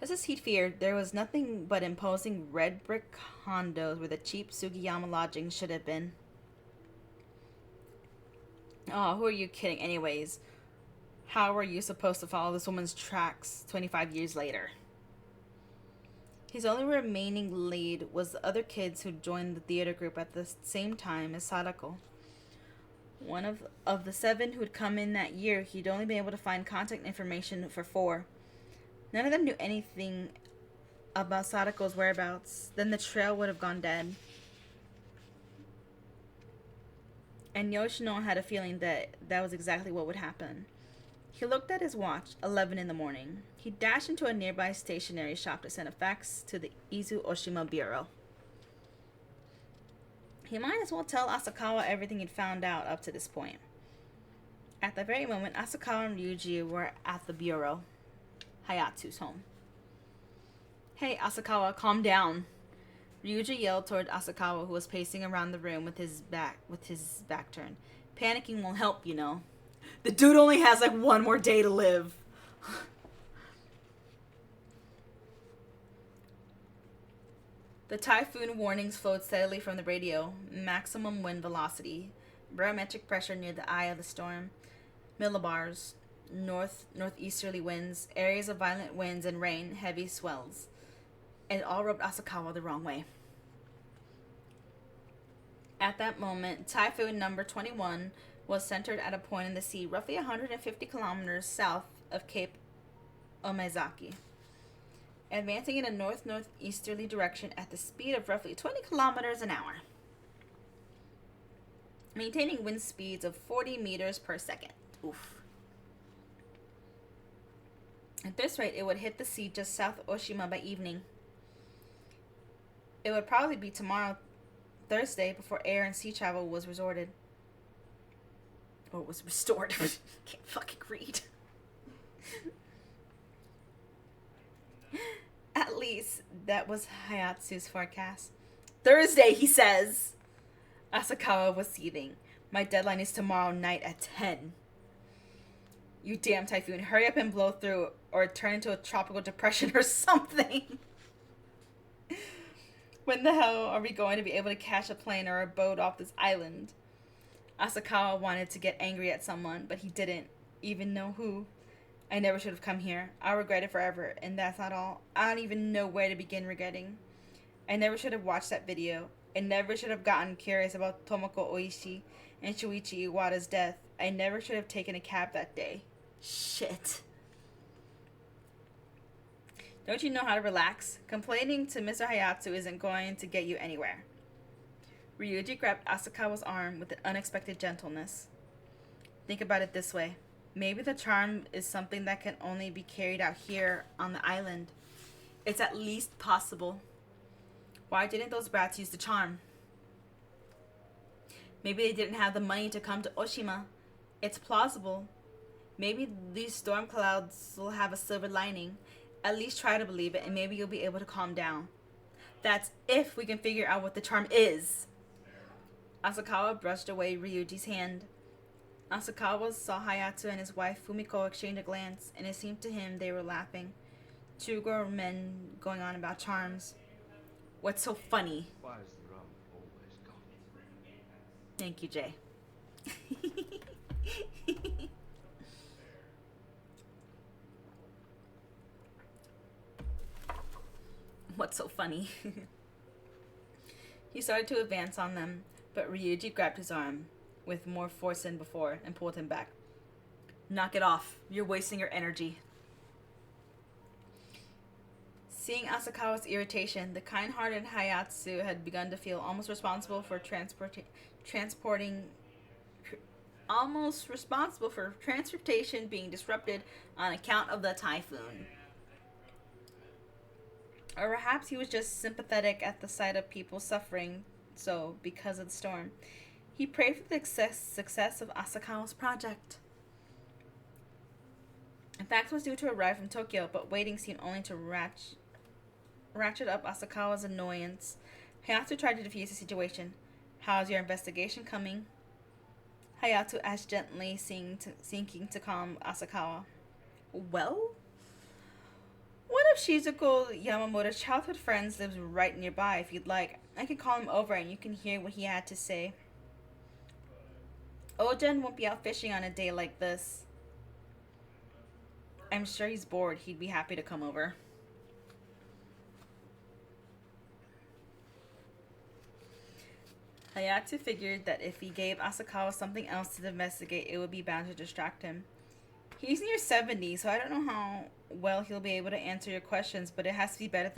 Just as he'd feared, there was nothing but imposing red brick condos where the cheap Sugiyama Lodgings should have been. Oh, who are you kidding anyways? How were you supposed to follow this woman's tracks 25 years later? His only remaining lead was the other kids who joined the theater group at the same time as Sadako. One of the 7 who'd come in that year, he'd only been able to find contact information for 4. None of them knew anything about Sadako's whereabouts. Then the trail would have gone dead. And Yoshino had a feeling that was exactly what would happen. He looked at his watch, 11 in the morning. He dashed into a nearby stationery shop to send a fax to the Izu Oshima Bureau. He might as well tell Asakawa everything he'd found out up to this point. At the very moment, Asakawa and Ryuji were at the bureau, Hayatsu's home. "Hey, Asakawa, calm down." Ryuji yelled toward Asakawa, who was pacing around the room with his back turned. "Panicking won't help, you know. The dude only has like 1 more day to live." The typhoon warnings flowed steadily from the radio. Maximum wind velocity, barometric pressure near the eye of the storm, millibars, northeasterly winds, areas of violent winds and rain, heavy swells. It all rubbed Asakawa the wrong way. At that moment, typhoon number 21 was centered at a point in the sea roughly 150 kilometers south of Cape Omezaki, advancing in a northeasterly direction at the speed of roughly 20 kilometers an hour, maintaining wind speeds of 40 meters per second. Oof. At this rate, it would hit the sea just south of Oshima by evening. It would probably be tomorrow, Thursday, before air and sea travel was resorted. Or was restored. Can't fucking read. At least, that was Hayatsu's forecast. "Thursday," he says. Asakawa was seething. "My deadline is tomorrow night at 10. You damn typhoon, hurry up and blow through, or turn into a tropical depression or something." "When the hell are we going to be able to catch a plane or a boat off this island?" Asakawa wanted to get angry at someone, but he didn't even know who. "I never should have come here. I'll regret it forever, and that's not all. I don't even know where to begin regretting. I never should have watched that video. I never should have gotten curious about Tomoko Oishi and Shuichi Iwata's death. I never should have taken a cab that day. Shit. Don't you know how to relax? Complaining to Mr. Hayatsu isn't going to get you anywhere." Ryuji grabbed Asakawa's arm with an unexpected gentleness. "Think about it this way. Maybe the charm is something that can only be carried out here on the island. It's at least possible. Why didn't those brats use the charm? Maybe they didn't have the money to come to Oshima. It's plausible. Maybe these storm clouds will have a silver lining. At least try to believe it, and maybe you'll be able to calm down. That's if we can figure out what the charm is." Asakawa brushed away Ryuji's hand. Asakawa saw Hayatsu and his wife Fumiko exchange a glance, and it seemed to him they were laughing. 2 grown men going on about charms. What's so funny? Why is the rum always gone? Thank you, Jay. What's so funny? He started to advance on them, but Ryuji grabbed his arm with more force than before and pulled him back. "Knock it off. You're wasting your energy." Seeing Asakawa's irritation, the kind-hearted Hayatsu had begun to feel almost responsible for transportation being disrupted on account of the typhoon. Or perhaps he was just sympathetic at the sight of people suffering because of the storm. He prayed for the success of Asakawa's project. Fax was due to arrive from Tokyo, but waiting seemed only to ratchet up Asakawa's annoyance. Hayato tried to defuse the situation. How's your investigation coming? Hayato asked gently, seeking to calm Asakawa. Well? One of Shizuko Yamamoto's childhood friends lives right nearby. If you'd like, I can call him over and you can hear what he had to say. Oden won't be out fishing on a day like this. I'm sure he's bored. He'd be happy to come over. Hayato figured that if he gave Asakawa something else to investigate, it would be bound to distract him. He's near 70, so I don't know how well he'll be able to answer your questions, but it has to be better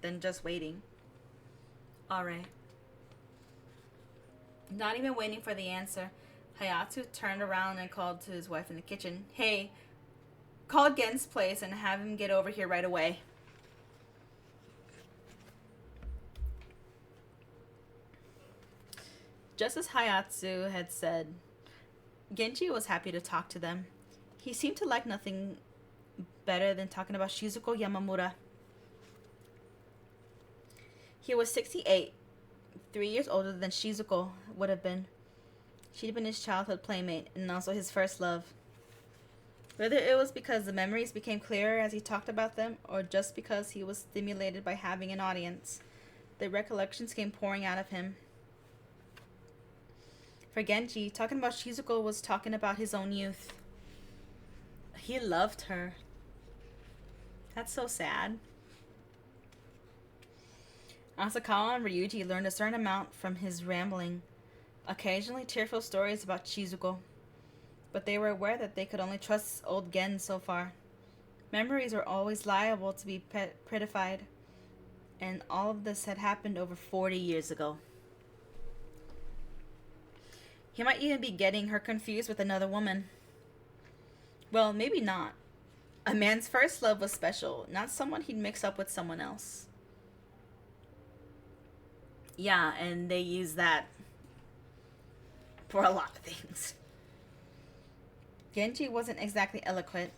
than just waiting. Alright. Not even waiting for the answer, Hayato turned around and called to his wife in the kitchen. Hey, call Gen's place and have him get over here right away. Just as Hayato had said, Genji was happy to talk to them. He seemed to like nothing better than talking about Shizuko Yamamura. He was 68, 3 years older than Shizuko would have been. She'd been his childhood playmate and also his first love. Whether it was because the memories became clearer as he talked about them, or just because he was stimulated by having an audience, the recollections came pouring out of him. For Genji, talking about Shizuko was talking about his own youth. He loved her. That's so sad. Asakawa and Ryuji learned a certain amount from his rambling, occasionally tearful stories about Shizuko, but they were aware that they could only trust old Gen so far. Memories were always liable to be prettified, and all of this had happened over 40 years ago. He might even be getting her confused with another woman. Well, maybe not. A man's first love was special, not someone he'd mix up with someone else. Yeah, and they use that for a lot of things. Genji wasn't exactly eloquent.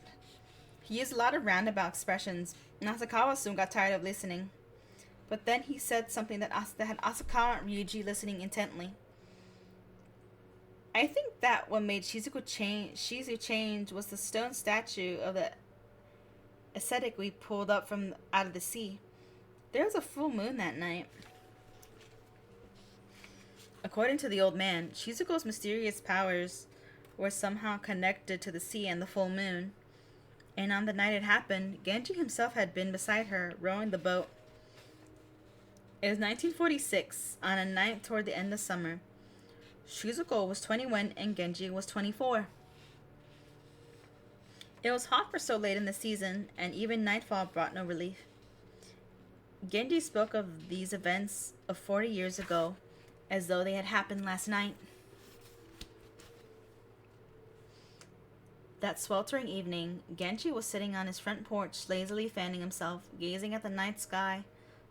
He used a lot of roundabout expressions, and Asakawa soon got tired of listening. But then he said something that had Asakawa and Ryuji listening intently. I think that what made Shizu change was the stone statue of the ascetic we pulled up from out of the sea. There was a full moon that night. According to the old man, Shizuko's mysterious powers were somehow connected to the sea and the full moon. And on the night it happened, Genji himself had been beside her, rowing the boat. It was 1946, on a night toward the end of summer. Shizuko was 21 and Genji was 24. It was hot for so late in the season, and even nightfall brought no relief. Genji spoke of these events of 40 years ago as though they had happened last night. That sweltering evening, Genji was sitting on his front porch, lazily fanning himself, gazing at the night sky,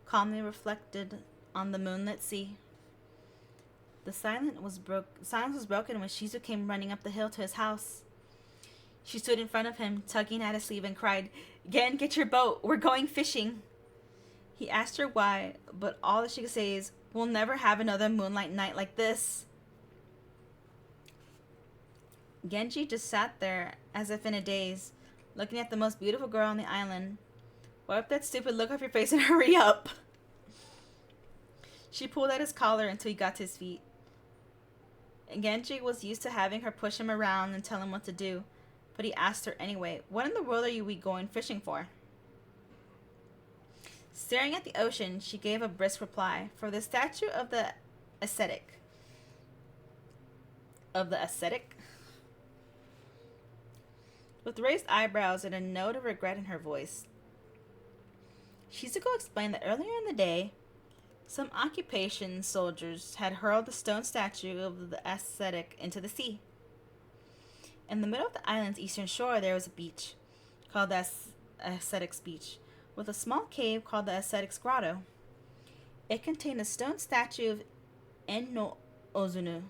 calmly reflected on the moonlit sea. The silence was broken when Shizu came running up the hill to his house. She stood in front of him, tugging at his sleeve, and cried, "Gen, get your boat. We're going fishing." He asked her why, but all that she could say is, "We'll never have another moonlight night like this." Genji just sat there, as if in a daze, looking at the most beautiful girl on the island. "Wipe that stupid look off your face and hurry up." She pulled at his collar until he got to his feet. Genji was used to having her push him around and tell him what to do, but he asked her anyway, "What in the world are we going fishing for?" Staring at the ocean, she gave a brisk reply, "For the statue of the ascetic." Of the ascetic? With raised eyebrows and a note of regret in her voice. Shizuko explained that earlier in the day, some occupation soldiers had hurled the stone statue of the ascetic into the sea. In the middle of the island's eastern shore, there was a beach, called the Ascetic's Beach, with a small cave called the Ascetic's Grotto. It contained a stone statue of En no Ozunu,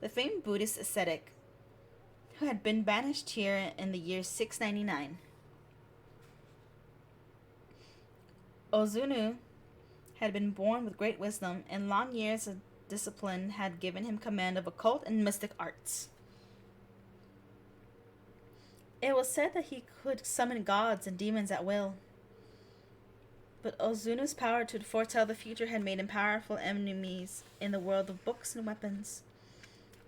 the famed Buddhist ascetic. who had been banished here in the year 699. Ozunu had been born with great wisdom, and long years of discipline had given him command of occult and mystic arts. It was said that he could summon gods and demons at will. But Ozunu's power to foretell the future had made him powerful enemies in the world of books and weapons.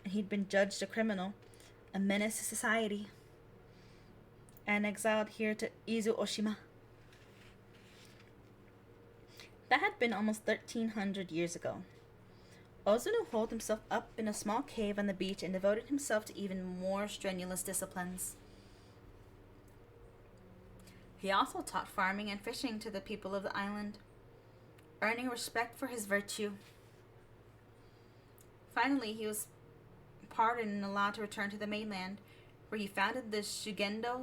And he'd been judged a criminal, a menace to society, and exiled here to Izu Oshima. That had been almost 1,300 years ago. Ozunu holed himself up in a small cave on the beach and devoted himself to even more strenuous disciplines. He also taught farming and fishing to the people of the island, earning respect for his virtue. Finally, he was pardoned and allowed to return to the mainland, where he founded the Shugendo,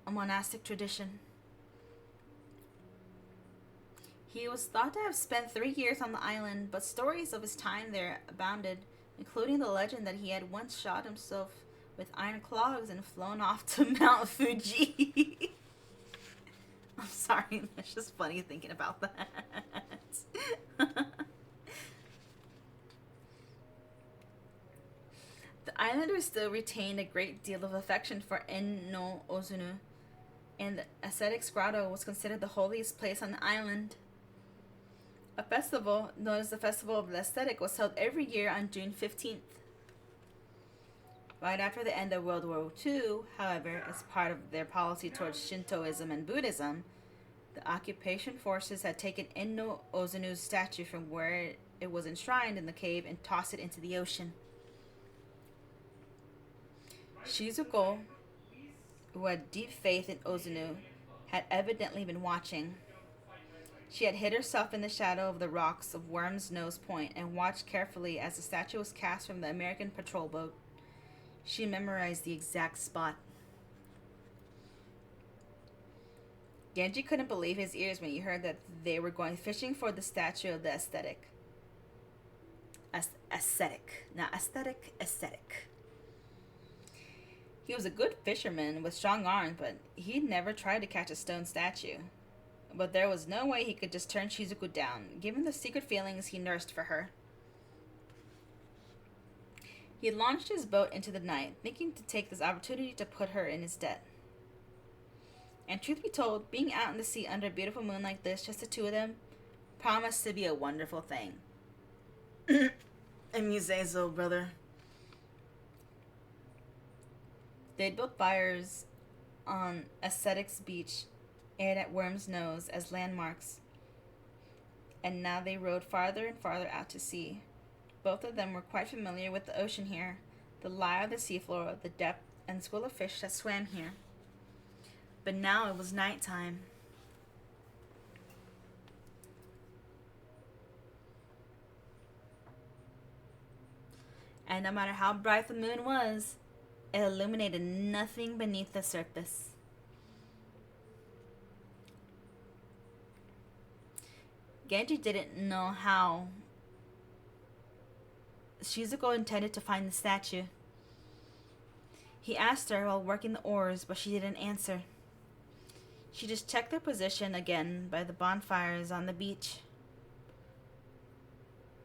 a monastic tradition. He was thought to have spent 3 years on the island, but stories of his time there abounded, including the legend that he had once shot himself with iron claws and flown off to Mount Fuji. I'm sorry, it's just funny thinking about that. The islanders still retained a great deal of affection for En-no Ozunu, and the ascetic's grotto was considered the holiest place on the island. A festival, known as the Festival of the Ascetic, was held every year on June 15th. Right after the end of World War II, however, as part of their policy towards Shintoism and Buddhism, the occupation forces had taken En-no Ozunu's statue from where it was enshrined in the cave and tossed it into the ocean. Shizuko, who had deep faith in Ozunu, had evidently been watching. She had hid herself in the shadow of the rocks of Worm's Nose Point and watched carefully as the statue was cast from the American patrol boat. She memorized the exact spot. Genji couldn't believe his ears when he heard that they were going fishing for the statue of the aesthetic. Ascetic. Not aesthetic, ascetic. He was a good fisherman with strong arms, but he'd never tried to catch a stone statue. But there was no way he could just turn Shizuku down, given the secret feelings he nursed for her. He launched his boat into the night, thinking to take this opportunity to put her in his debt. And truth be told, being out in the sea under a beautiful moon like this, just the two of them, promised to be a wonderful thing. And you say so, brother. They'd built fires on Ascetic's beach and at Worm's Nose as landmarks, and now they rowed farther and farther out to sea. Both of them were quite familiar with the ocean here, the lie of the seafloor, the depth and school of fish that swam here. But now it was night time. And no matter how bright the moon was, it illuminated nothing beneath the surface. Genji didn't know how Shizuko intended to find the statue. He asked her while working the oars, but she didn't answer. She just checked their position again by the bonfires on the beach.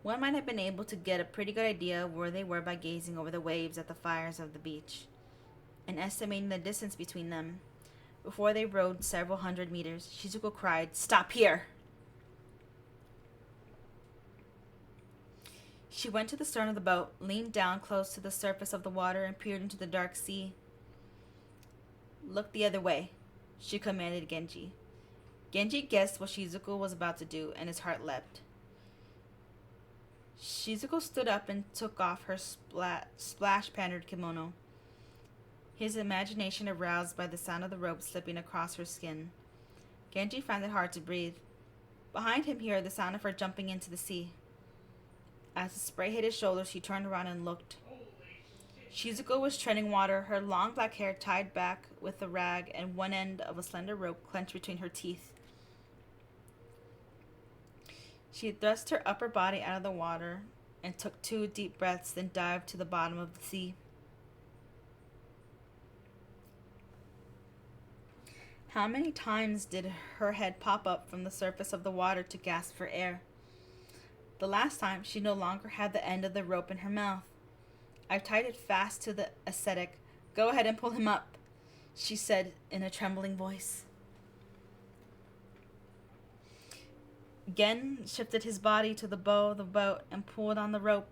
One might have been able to get a pretty good idea of where they were by gazing over the waves at the fires of the beach and estimating the distance between them. Before they rowed several hundred meters, Shizuko cried, "Stop here!" She went to the stern of the boat, leaned down close to the surface of the water, and peered into the dark sea. "Look the other way," she commanded Genji. Genji guessed what Shizuko was about to do, and his heart leapt. Shizuko stood up and took off her splash-patterned kimono, his imagination aroused by the sound of the rope slipping across her skin. Genji found it hard to breathe. Behind him he heard the sound of her jumping into the sea. As the spray hit his shoulders, he turned around and looked. Shizuko was treading water, her long black hair tied back with a rag and one end of a slender rope clenched between her teeth. She thrust her upper body out of the water and took 2 deep breaths, then dived to the bottom of the sea. How many times did her head pop up from the surface of the water to gasp for air? The last time, she no longer had the end of the rope in her mouth. I've tied it fast to the ascetic. Go ahead and pull him up, she said in a trembling voice. Gen shifted his body to the bow of the boat and pulled on the rope.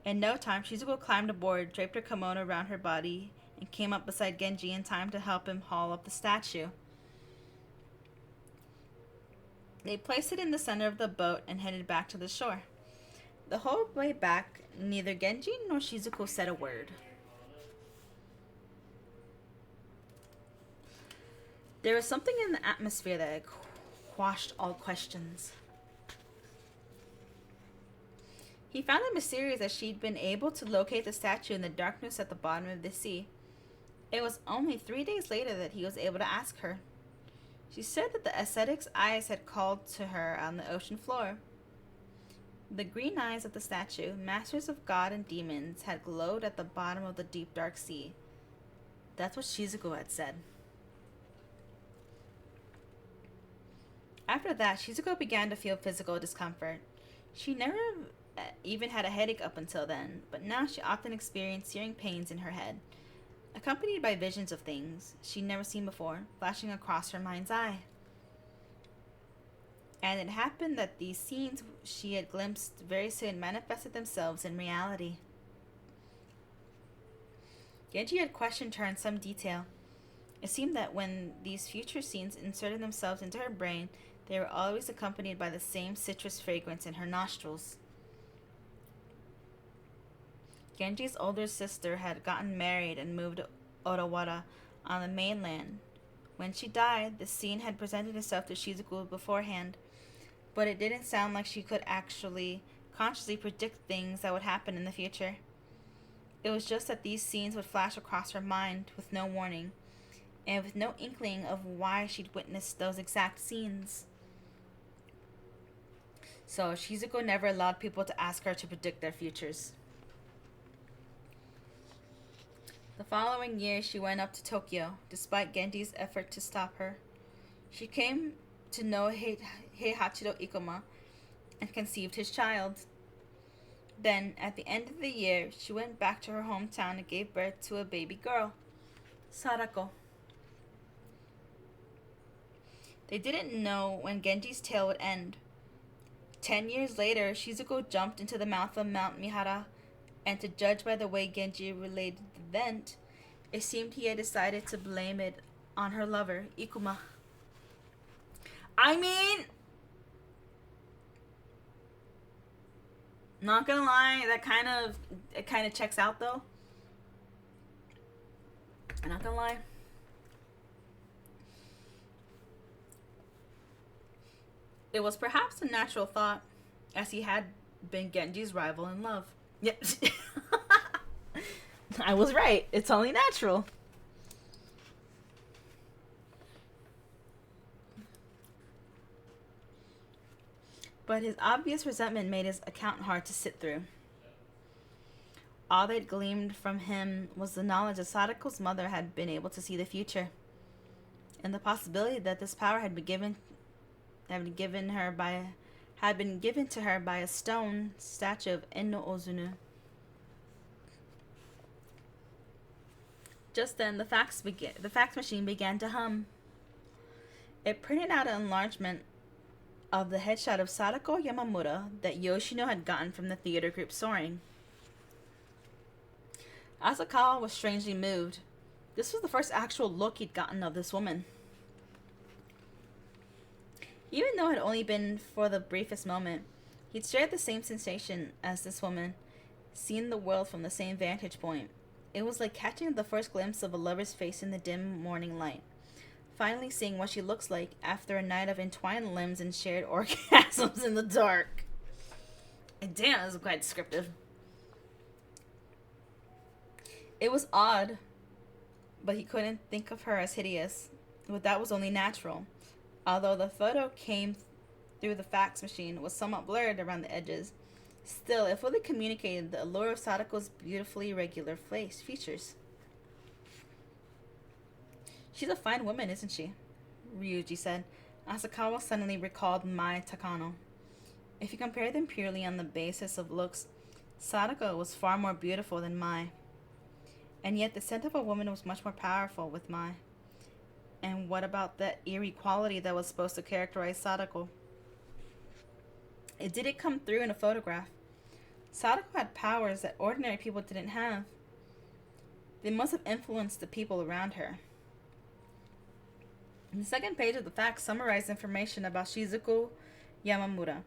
In no time, Shizuko climbed aboard, draped her kimono around her body, and came up beside Genji in time to help him haul up the statue. They placed it in the center of the boat and headed back to the shore. The whole way back, neither Genji nor Shizuko said a word. There was something in the atmosphere that quashed all questions. He found it mysterious that she'd been able to locate the statue in the darkness at the bottom of the sea. It was only 3 days later that he was able to ask her. She said that the ascetic's eyes had called to her on the ocean floor. The green eyes of the statue, masters of God and demons, had glowed at the bottom of the deep dark sea. That's what Shizuko had said. After that, Shizuko began to feel physical discomfort. She never even had a headache up until then, but now she often experienced searing pains in her head, accompanied by visions of things she'd never seen before, flashing across her mind's eye. And it happened that these scenes she had glimpsed very soon manifested themselves in reality. Genji had questioned her in some detail. It seemed that when these future scenes inserted themselves into her brain, they were always accompanied by the same citrus fragrance in her nostrils. Genji's older sister had gotten married and moved to Orawara on the mainland. When she died, the scene had presented itself to Shizuku beforehand, but it didn't sound like she could actually consciously predict things that would happen in the future. It was just that these scenes would flash across her mind with no warning, and with no inkling of why she'd witnessed those exact scenes. So Shizuko never allowed people to ask her to predict their futures. The following year, she went up to Tokyo, despite Genji's effort to stop her. She came to know Heihachido Ikoma and conceived his child. Then, at the end of the year, she went back to her hometown and gave birth to a baby girl, Sadako. They didn't know when Genji's tale would end. 10 years later, Shizuko jumped into the mouth of Mount Mihara, and to judge by the way Genji related the event, it seemed he had decided to blame it on her lover, Ikuma. I mean, not gonna lie, it kind of checks out though. I'm not gonna lie. It was perhaps a natural thought, as he had been Genji's rival in love. Yep. I was right. It's only natural. But his obvious resentment made his account hard to sit through. All that gleamed from him was the knowledge that Sadako's mother had been able to see the future, and the possibility that this power had been given to her by a stone statue of Enno Ozunu. Just then, the fax machine began to hum. It printed out an enlargement of the headshot of Sadako Yamamura that Yoshino had gotten from the theater group Soaring. Asakawa was strangely moved. This was the first actual look he'd gotten of this woman. Even though it had only been for the briefest moment, he'd shared the same sensation as this woman, seen the world from the same vantage point. It was like catching the first glimpse of a lover's face in the dim morning light, finally seeing what she looks like after a night of entwined limbs and shared orgasms in the dark. And damn, that was quite descriptive. It was odd, but he couldn't think of her as hideous, but that was only natural. Although the photo came through the fax machine was somewhat blurred around the edges, still it fully communicated the allure of Sadako's beautifully regular features. She's a fine woman, isn't she? Ryuji said. Asakawa suddenly recalled Mai Takano. If you compare them purely on the basis of looks, Sadako was far more beautiful than Mai. And yet the scent of a woman was much more powerful with Mai. And what about that eerie quality that was supposed to characterize Sadako? It didn't come through in a photograph. Sadako had powers that ordinary people didn't have. They must have influenced the people around her. The second page of the facts summarized information about Shizuko Yamamura.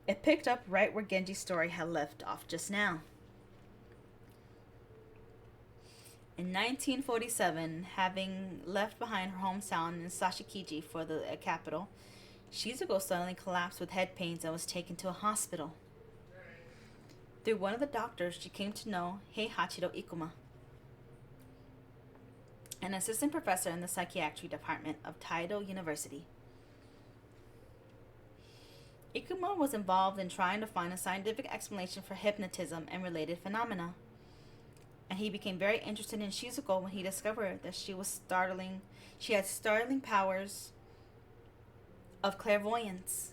It picked up right where Genji's story had left off just now. In 1947, having left behind her hometown in Sashikiji for the capital, Shizuko suddenly collapsed with head pains and was taken to a hospital. Through one of the doctors, she came to know Heihachiro Ikuma, an assistant professor in the psychiatry department of Taido University. Ikuma was involved in trying to find a scientific explanation for hypnotism and related phenomena, and he became very interested in Shizuko when he discovered that she had startling powers of clairvoyance.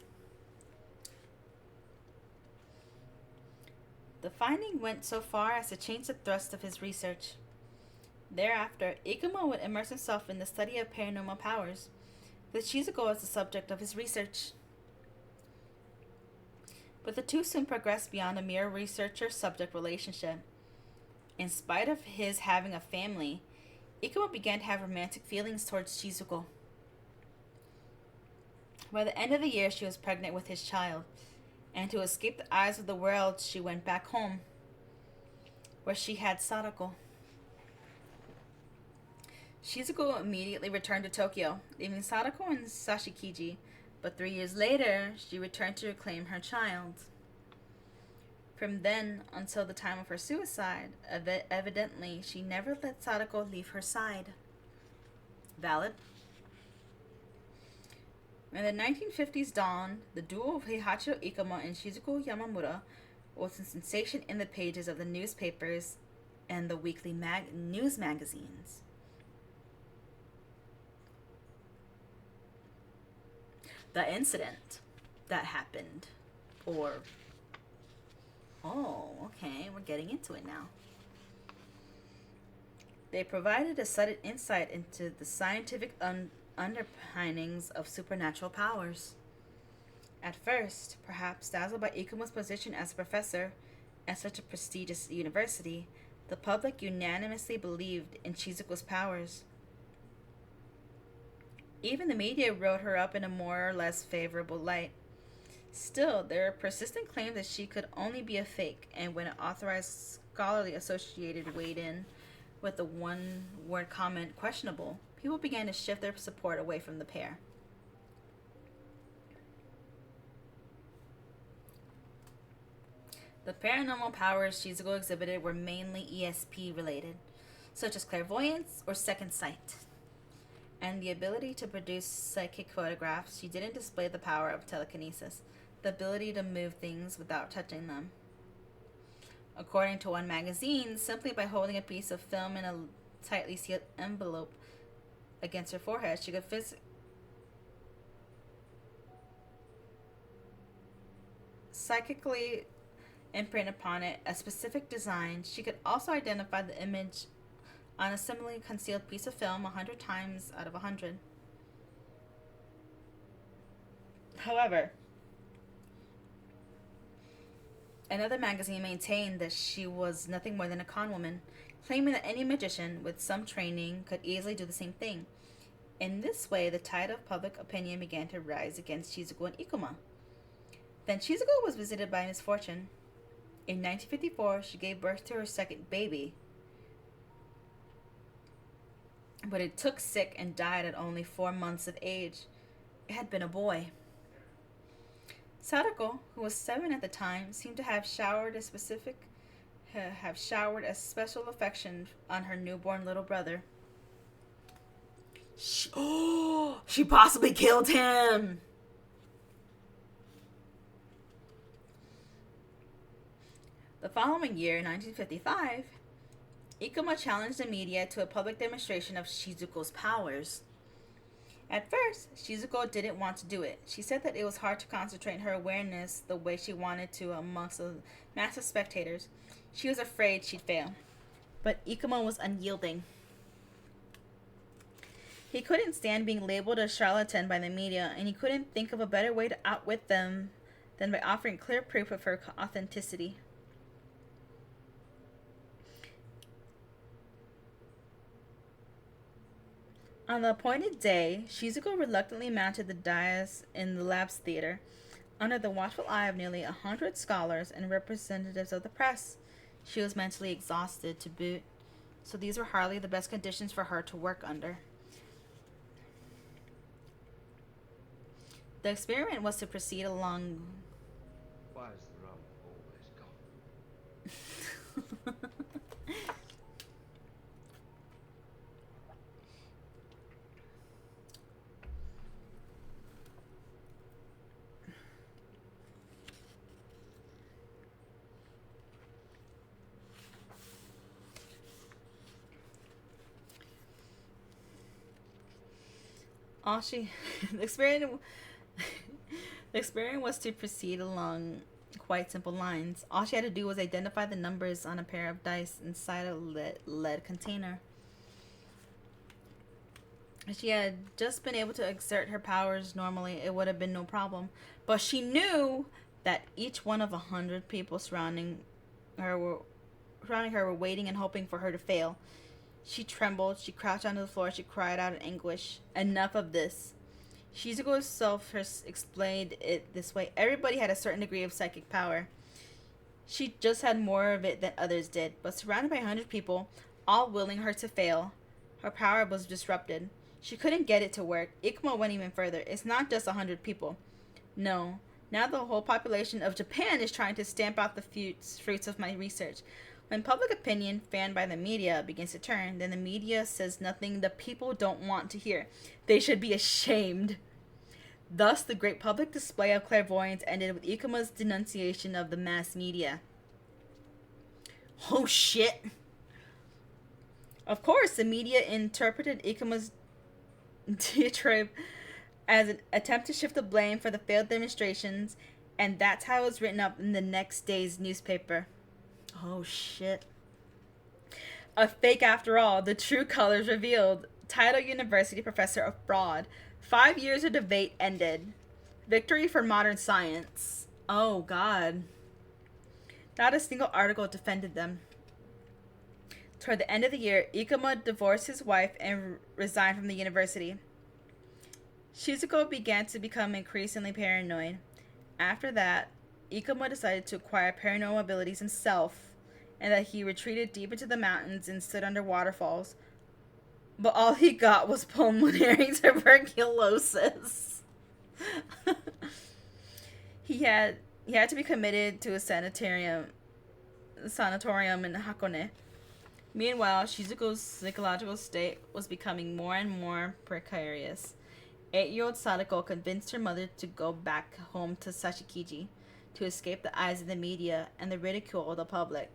The finding went so far as to change the thrust of his research. Thereafter, Ikuma would immerse himself in the study of paranormal powers, with Shizuko as the subject of his research. But the two soon progressed beyond a mere researcher-subject relationship. In spite of his having a family, Ikuma began to have romantic feelings towards Shizuko. By the end of the year, she was pregnant with his child, and to escape the eyes of the world, she went back home, where she had Sadako. Shizuko immediately returned to Tokyo, leaving Sadako in Sashikiji, but 3 years later, she returned to reclaim her child. From then until the time of her suicide, evidently, she never let Sadako leave her side. Valid? When the 1950s dawned, the duo of Heihachiro Ikuma and Shizuko Yamamura was a sensation in the pages of the newspapers and the weekly news magazines. The incident that happened, oh, okay, we're getting into it now. They provided a sudden insight into the scientific underpinnings of supernatural powers. At first, perhaps dazzled by Ikuma's position as a professor at such a prestigious university, the public unanimously believed in Shizuko's powers. Even the media wrote her up in a more or less favorable light. Still, there are persistent claims that she could only be a fake, and when an authorized scholarly associated weighed in with the one-word comment questionable, people began to shift their support away from the pair. The paranormal powers Shizuko exhibited were mainly ESP related, such as clairvoyance or second sight, and the ability to produce psychic photographs. She didn't display the power of telekinesis, the ability to move things without touching them. According to one magazine, simply by holding a piece of film in a tightly sealed envelope against her forehead, she could psychically imprint upon it a specific design. She could also identify the image on a similarly concealed piece of film 100 times out of 100. However, another magazine maintained that she was nothing more than a con woman, claiming that any magician with some training could easily do the same thing. In this way, the tide of public opinion began to rise against Shizuko and Ikuma. Then Shizuko was visited by misfortune. In 1954, she gave birth to her second baby, but it took sick and died at only 4 months of age. It had been a boy. Sadako, who was 7 at the time, seemed to have showered a special affection on her newborn little brother. She possibly killed him! The following year, 1955, Ikuma challenged the media to a public demonstration of Shizuko's powers. At first, Shizuko didn't want to do it. She said that it was hard to concentrate her awareness the way she wanted to amongst a mass of spectators. She was afraid she'd fail. But Ikuma was unyielding. He couldn't stand being labeled a charlatan by the media, and he couldn't think of a better way to outwit them than by offering clear proof of her authenticity. On the appointed day, Shizuko reluctantly mounted the dais in the lab's theater, under the watchful eye of nearly 100 scholars and representatives of the press. She was mentally exhausted to boot, so these were hardly the best conditions for her to work under. The experiment was to proceed along. Why is the rum always gone? All she, the experiment, the experiment was to proceed along quite simple lines. All she had to do was identify the numbers on a pair of dice inside a lead container. If she had just been able to exert her powers normally, it would have been no problem. But she knew that each one of 100 people surrounding her were waiting and hoping for her to fail. She trembled, she crouched onto the floor, she cried out in anguish. Enough of this. Shizuko herself explained it this way. Everybody had a certain degree of psychic power. She just had more of it than others did. But surrounded by 100 people, all willing her to fail, her power was disrupted. She couldn't get it to work. Ikuma went even further. It's not just 100 people. No. Now the whole population of Japan is trying to stamp out the fruits of my research. When public opinion, fanned by the media, begins to turn, then the media says nothing the people don't want to hear. They should be ashamed. Thus, the great public display of clairvoyance ended with Ikuma's denunciation of the mass media. Oh shit! Of course, the media interpreted Ikuma's diatribe as an attempt to shift the blame for the failed demonstrations, and that's how it was written up in the next day's newspaper. Oh shit. A fake after all, the true colors revealed. Taito University professor of fraud. 5 years of debate ended. Victory for modern science. Oh god. Not a single article defended them. Toward the end of the year, Ikuma divorced his wife and resigned from the university. Shizuko began to become increasingly paranoid. After that, Ikuma decided to acquire paranormal abilities himself, and that he retreated deep into the mountains and stood under waterfalls. But all he got was pulmonary tuberculosis. He had to be committed to a sanatorium in Hakone. Meanwhile, Shizuko's psychological state was becoming more and more precarious. 8-year-old Sadako convinced her mother to go back home to Sashikiji to escape the eyes of the media and the ridicule of the public.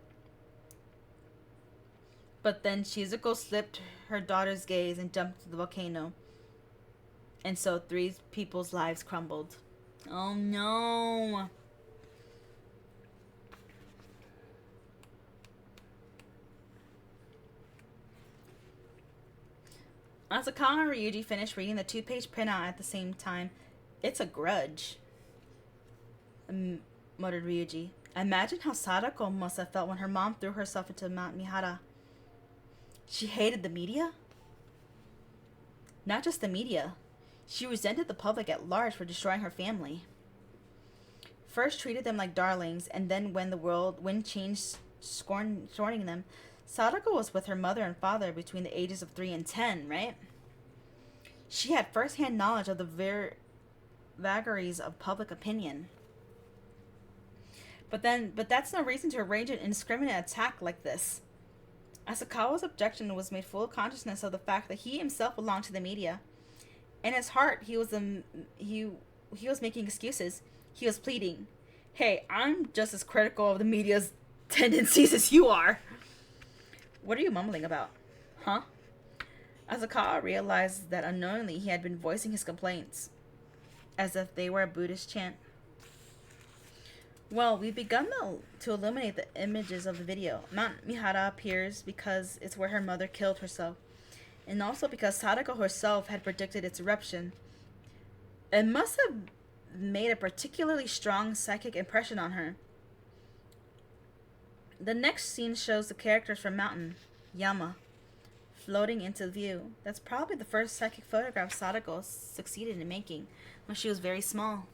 But then Shizuko slipped her daughter's gaze and jumped into the volcano. And so 3 people's lives crumbled. Oh no! Asakawa and Ryuji finished reading the 2-page printout at the same time. It's a grudge, muttered Ryuji. Imagine how Sadako must have felt when her mom threw herself into Mount Mihara. She hated the media? Not just the media. She resented the public at large for destroying her family. First treated them like darlings, and then when the wind changed, scorning them. Sadako was with her mother and father between the ages of 3 and 10, right? She had first-hand knowledge of the vagaries of public opinion. But that's no reason to arrange an indiscriminate attack like this. Asakawa's objection was made full of consciousness of the fact that he himself belonged to the media. In his heart, he was making excuses. He was pleading, "Hey, I'm just as critical of the media's tendencies as you are." What are you mumbling about? Huh? Asakawa realized that unknowingly he had been voicing his complaints, as if they were a Buddhist chant. Well, we've begun to illuminate the images of the video. Mount Mihara appears because it's where her mother killed herself, and also because Sadako herself had predicted its eruption. It must have made a particularly strong psychic impression on her. The next scene shows the characters from Mountain, Yama, floating into view. That's probably the first psychic photograph Sadako succeeded in making when she was very small.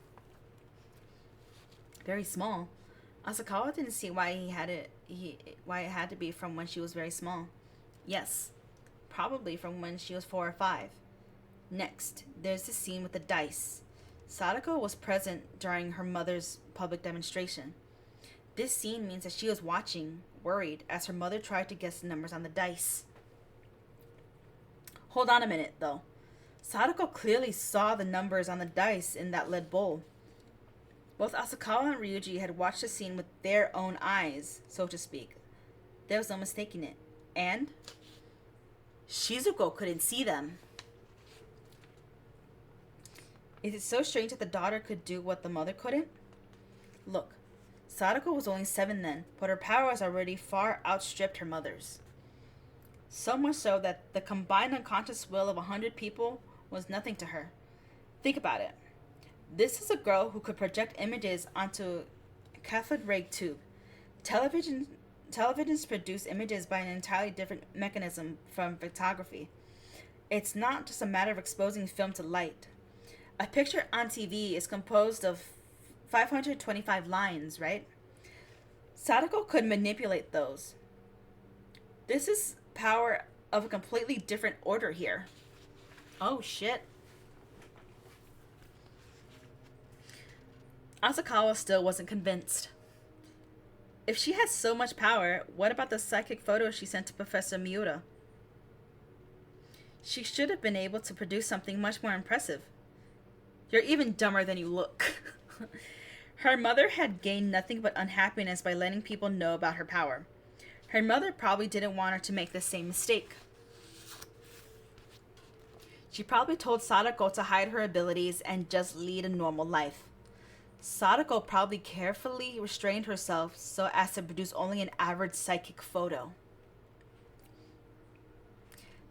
Very small. Asakawa didn't see why why it had to be from when she was very small. Yes, probably from when she was 4 or 5. Next, there's the scene with the dice. Sadako was present during her mother's public demonstration. This scene means that she was watching, worried, as her mother tried to guess the numbers on the dice. Hold on a minute, though. Sadako clearly saw the numbers on the dice in that lead bowl. Both Asakawa and Ryuji had watched the scene with their own eyes, so to speak. There was no mistaking it. And Shizuko couldn't see them. Is it so strange that the daughter could do what the mother couldn't? Look, Sadako was only 7 then, but her powers already far outstripped her mother's. So much so that the combined unconscious will of 100 people was nothing to her. Think about it. This is a girl who could project images onto a cathode ray tube. Televisions produce images by an entirely different mechanism from photography. It's not just a matter of exposing film to light. A picture on TV is composed of 525 lines, right? Sadako could manipulate those. This is power of a completely different order here. Oh shit. Asakawa still wasn't convinced. If she had so much power, what about the psychic photos she sent to Professor Miura? She should have been able to produce something much more impressive. You're even dumber than you look. Her mother had gained nothing but unhappiness by letting people know about her power. Her mother probably didn't want her to make the same mistake. She probably told Sadako to hide her abilities and just lead a normal life. Sadako probably carefully restrained herself so as to produce only an average psychic photo.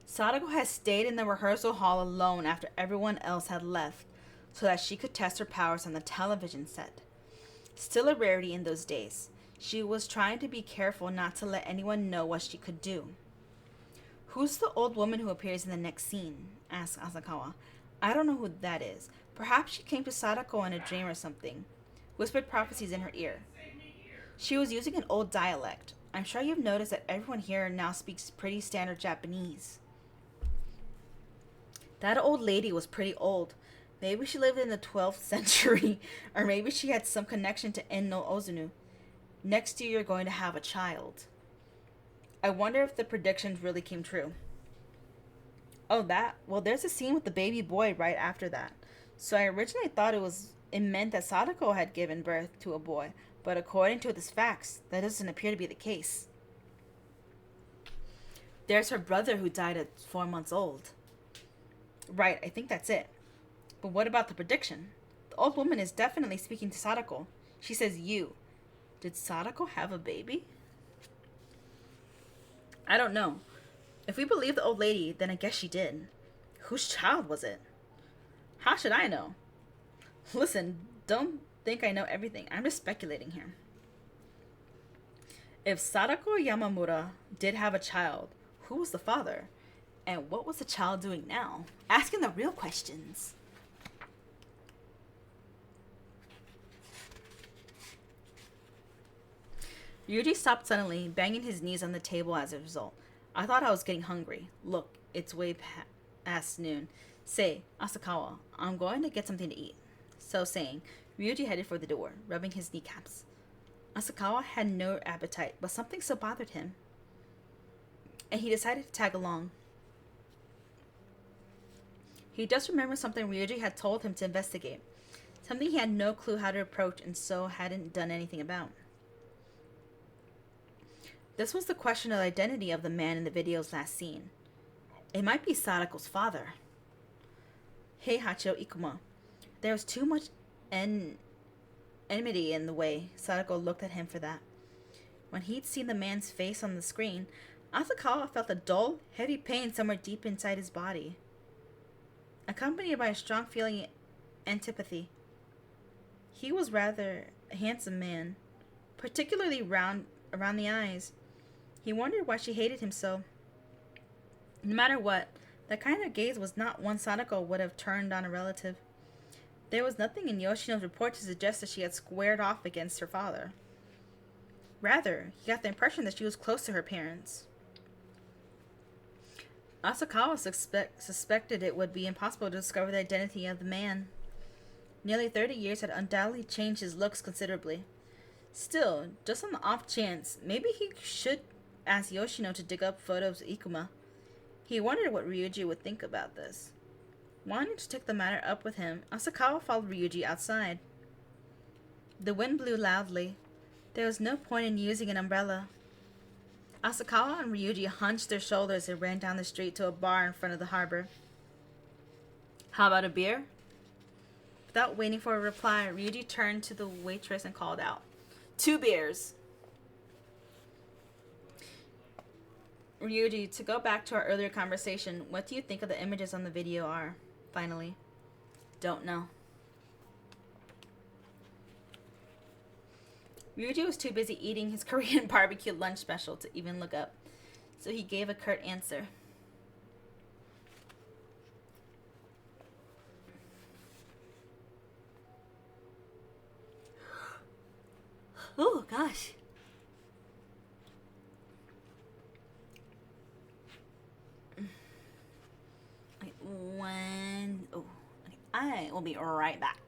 Sadako had stayed in the rehearsal hall alone after everyone else had left so that she could test her powers on the television set. Still a rarity in those days, she was trying to be careful not to let anyone know what she could do. Who's the old woman who appears in the next scene? Asked Asakawa. I don't know who that is. Perhaps she came to Sadako in a dream or something. Whispered prophecies in her ear. She was using an old dialect. I'm sure you've noticed that everyone here now speaks pretty standard Japanese. That old lady was pretty old. Maybe she lived in the 12th century, or maybe she had some connection to En-no Ozunu. Next year you're going to have a child. I wonder if the predictions really came true. Oh, that? Well, there's a scene with the baby boy right after that. So I originally thought it meant that Sadako had given birth to a boy, but according to this facts, that doesn't appear to be the case. There's her brother who died at 4 months old. Right, I think that's it. But what about the prediction? The old woman is definitely speaking to Sadako. She says you. Did Sadako have a baby? I don't know. If we believe the old lady, then I guess she did. Whose child was it? How should I know? Listen, don't think I know everything. I'm just speculating here. If Sadako Yamamura did have a child, who was the father? And what was the child doing now? Asking the real questions. Ryuji stopped suddenly, banging his knees on the table as a result. I thought I was getting hungry. Look, it's way past noon. Say, Asakawa, I'm going to get something to eat. So saying, Ryuji headed for the door, rubbing his kneecaps. Asakawa had no appetite, but something still bothered him, and he decided to tag along. He just remembered something Ryuji had told him to investigate, something he had no clue how to approach and so hadn't done anything about. This was the question of the identity of the man in the video's last scene. It might be Sadako's father. Heihachi Ikuma. There was too much en- enmity in the way Sadako looked at him for that. When he'd seen the man's face on the screen, Asakawa felt a dull, heavy pain somewhere deep inside his body, accompanied by a strong feeling of antipathy. He was rather a handsome man, particularly around the eyes. He wondered why she hated him so. No matter what, that kind of gaze was not one Sadako would have turned on a relative. There was nothing in Yoshino's report to suggest that she had squared off against her father. Rather, he got the impression that she was close to her parents. Asakawa suspected it would be impossible to discover the identity of the man. Nearly 30 years had undoubtedly changed his looks considerably. Still, just on the off chance, maybe he should ask Yoshino to dig up photos of Ikuma. He wondered what Ryuji would think about this. Wanting to take the matter up with him, Asakawa followed Ryuji outside. The wind blew loudly. There was no point in using an umbrella. Asakawa and Ryuji hunched their shoulders and ran down the street to a bar in front of the harbor. How about a beer? Without waiting for a reply, Ryuji turned to the waitress and called out, 2 beers. Ryuji, to go back to our earlier conversation, what do you think of the images on the video are, finally? Don't know. Ryuji was too busy eating his Korean barbecue lunch special to even look up, so he gave a curt answer. Oh, gosh. I will be right back.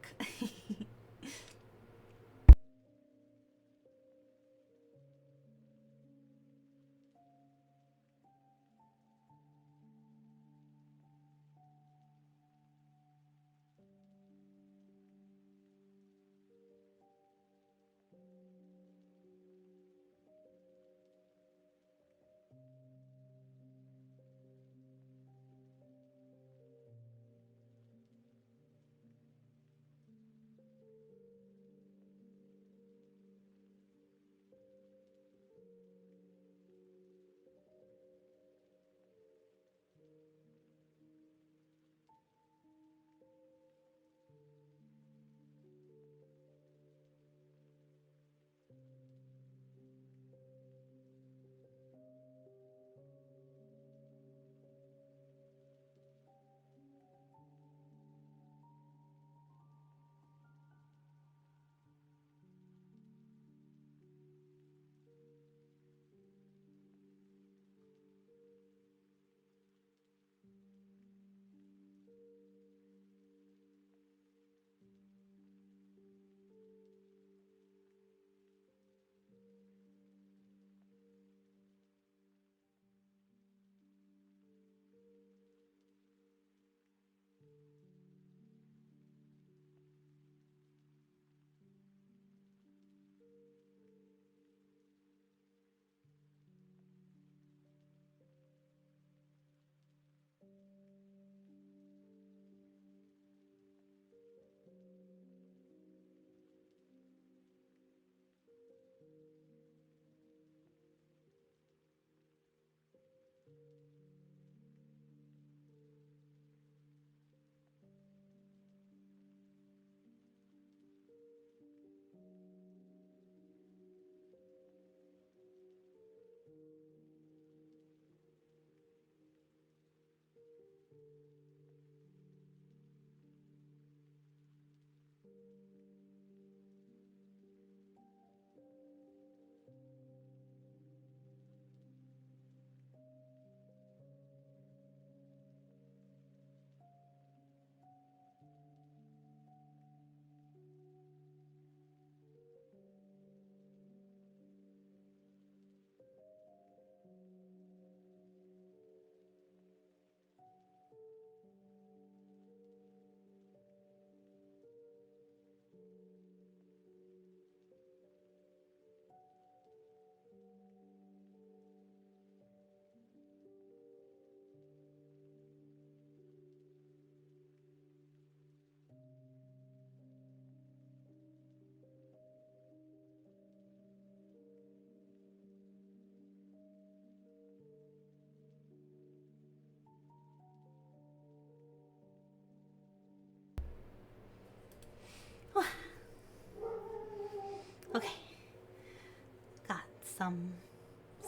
some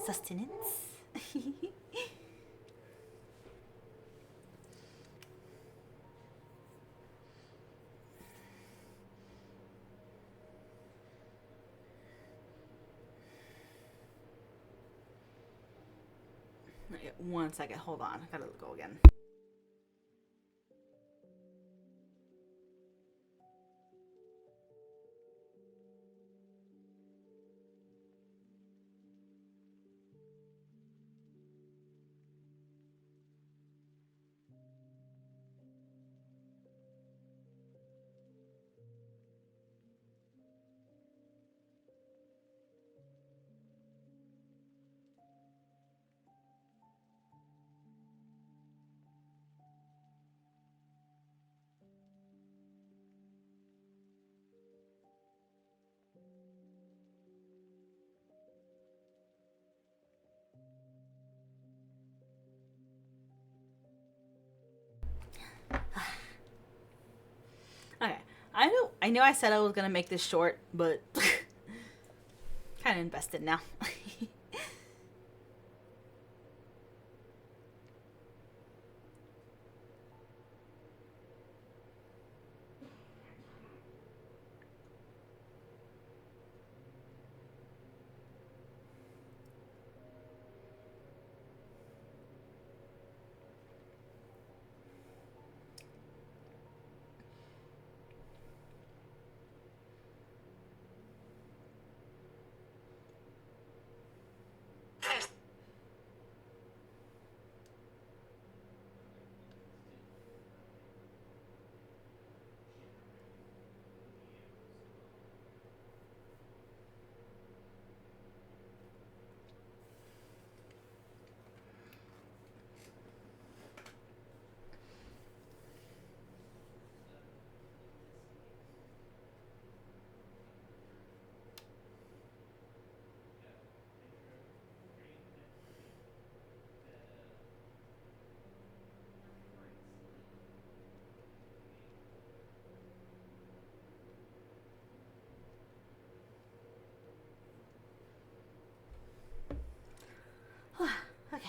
sustenance. Okay, 1 second, hold on. I gotta go again. Okay, I know I said I was gonna make this short, but kind of invested now. Okay.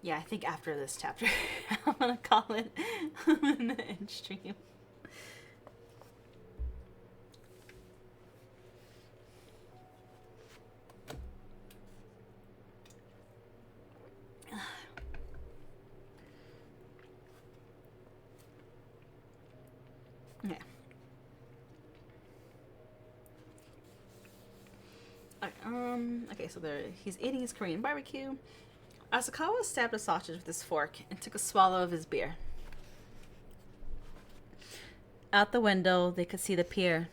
Yeah, I think after this chapter, I'm gonna call it in the end stream. Okay. Okay, so he's eating his Korean barbecue. Asakawa stabbed a sausage with his fork and took a swallow of his beer. Out the window, they could see the pier.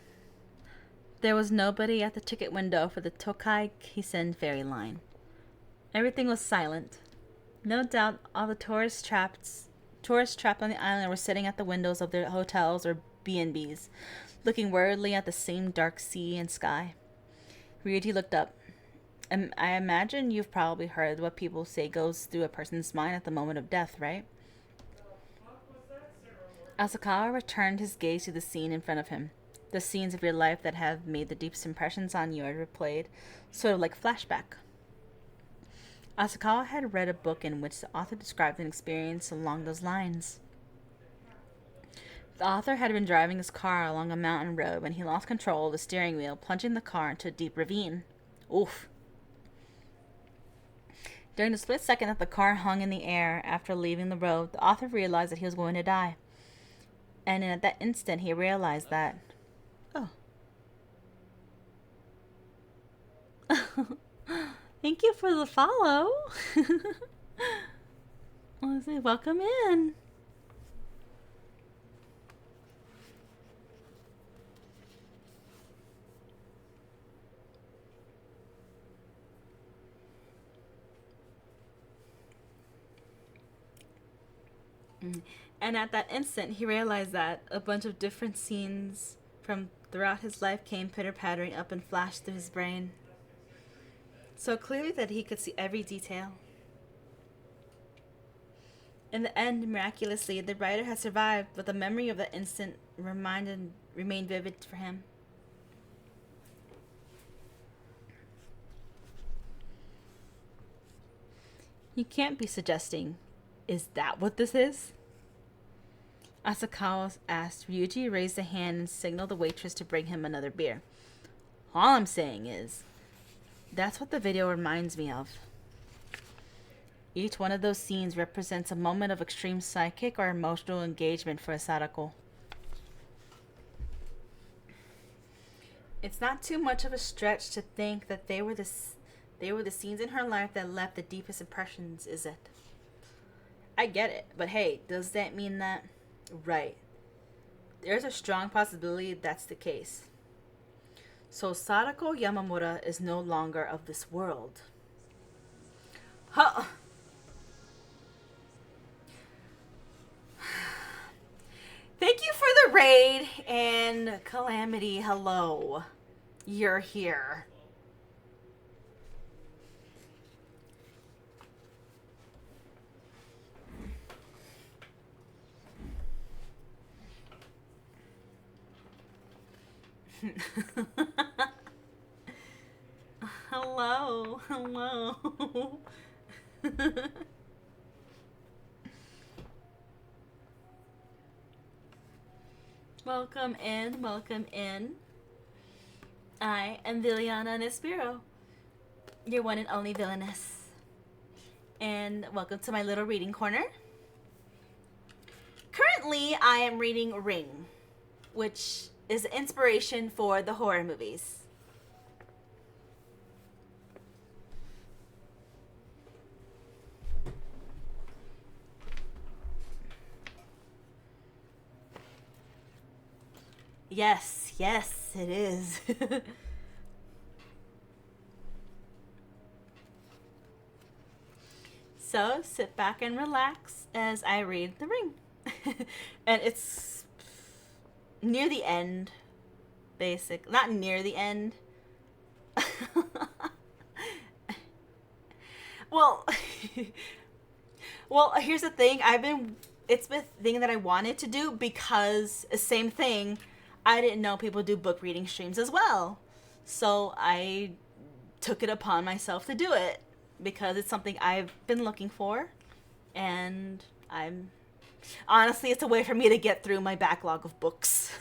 There was nobody at the ticket window for the Tokai Kisen ferry line. Everything was silent. No doubt all the tourists trapped on the island were sitting at the windows of their hotels or B&Bs, looking worriedly at the same dark sea and sky. Ryuji looked up. I imagine you've probably heard what people say goes through a person's mind at the moment of death, right? Asakawa returned his gaze to the scene in front of him. The scenes of your life that have made the deepest impressions on you are replayed, sort of like flashback. Asakawa had read a book in which the author described an experience along those lines. The author had been driving his car along a mountain road when he lost control of the steering wheel, plunging the car into a deep ravine. Oof. During the split second that the car hung in the air after leaving the road, the author realized that he was going to die. And at that instant, he realized that... Oh. Thank you for the follow. Let's say welcome in. And at that instant, he realized that a bunch of different scenes from throughout his life came pitter-pattering up and flashed through his brain. So clearly that he could see every detail. In the end, miraculously, the writer had survived, but the memory of that instant remained vivid for him. You can't be suggesting, is that what this is? Asakawa asked. Ryuji raised a hand and signaled the waitress to bring him another beer. All I'm saying is, that's what the video reminds me of. Each one of those scenes represents a moment of extreme psychic or emotional engagement for Sadako. It's not too much of a stretch to think that they were the scenes in her life that left the deepest impressions, is it? I get it, but hey, does that mean that? Right. There's a strong possibility that's the case. So Sadako Yamamura is no longer of this world. Huh. Thank you for the raid, and Calamity, hello. You're here. Hello, hello. Welcome in, welcome in. I am Viliana Nispiro, your one and only villainess. And welcome to my little reading corner. Currently, I am reading Ring, which is inspiration for the horror movies. Yes, yes, it is. So sit back and relax as I read The Ring. And it's near the end, not near the end. Well, well, here's the thing. It's the thing that I wanted to do because same thing. I didn't know people do book reading streams as well. So I took it upon myself to do it because it's something I've been looking for, and honestly, it's a way for me to get through my backlog of books.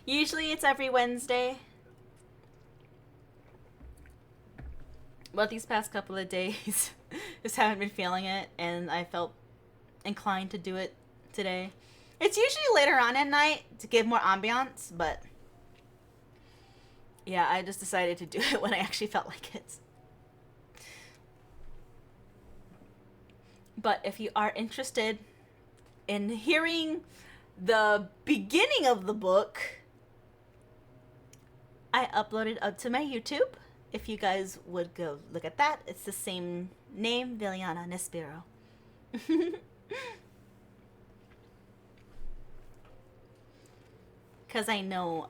Usually it's every Wednesday. But these past couple of days, just haven't been feeling it, and I felt inclined to do it today. It's usually later on at night to give more ambiance, but yeah, I just decided to do it when I actually felt like it. But if you are interested in hearing the beginning of the book, I uploaded up to my YouTube. If you guys would go look at that, it's the same name, Viliana Nispiro. Because I know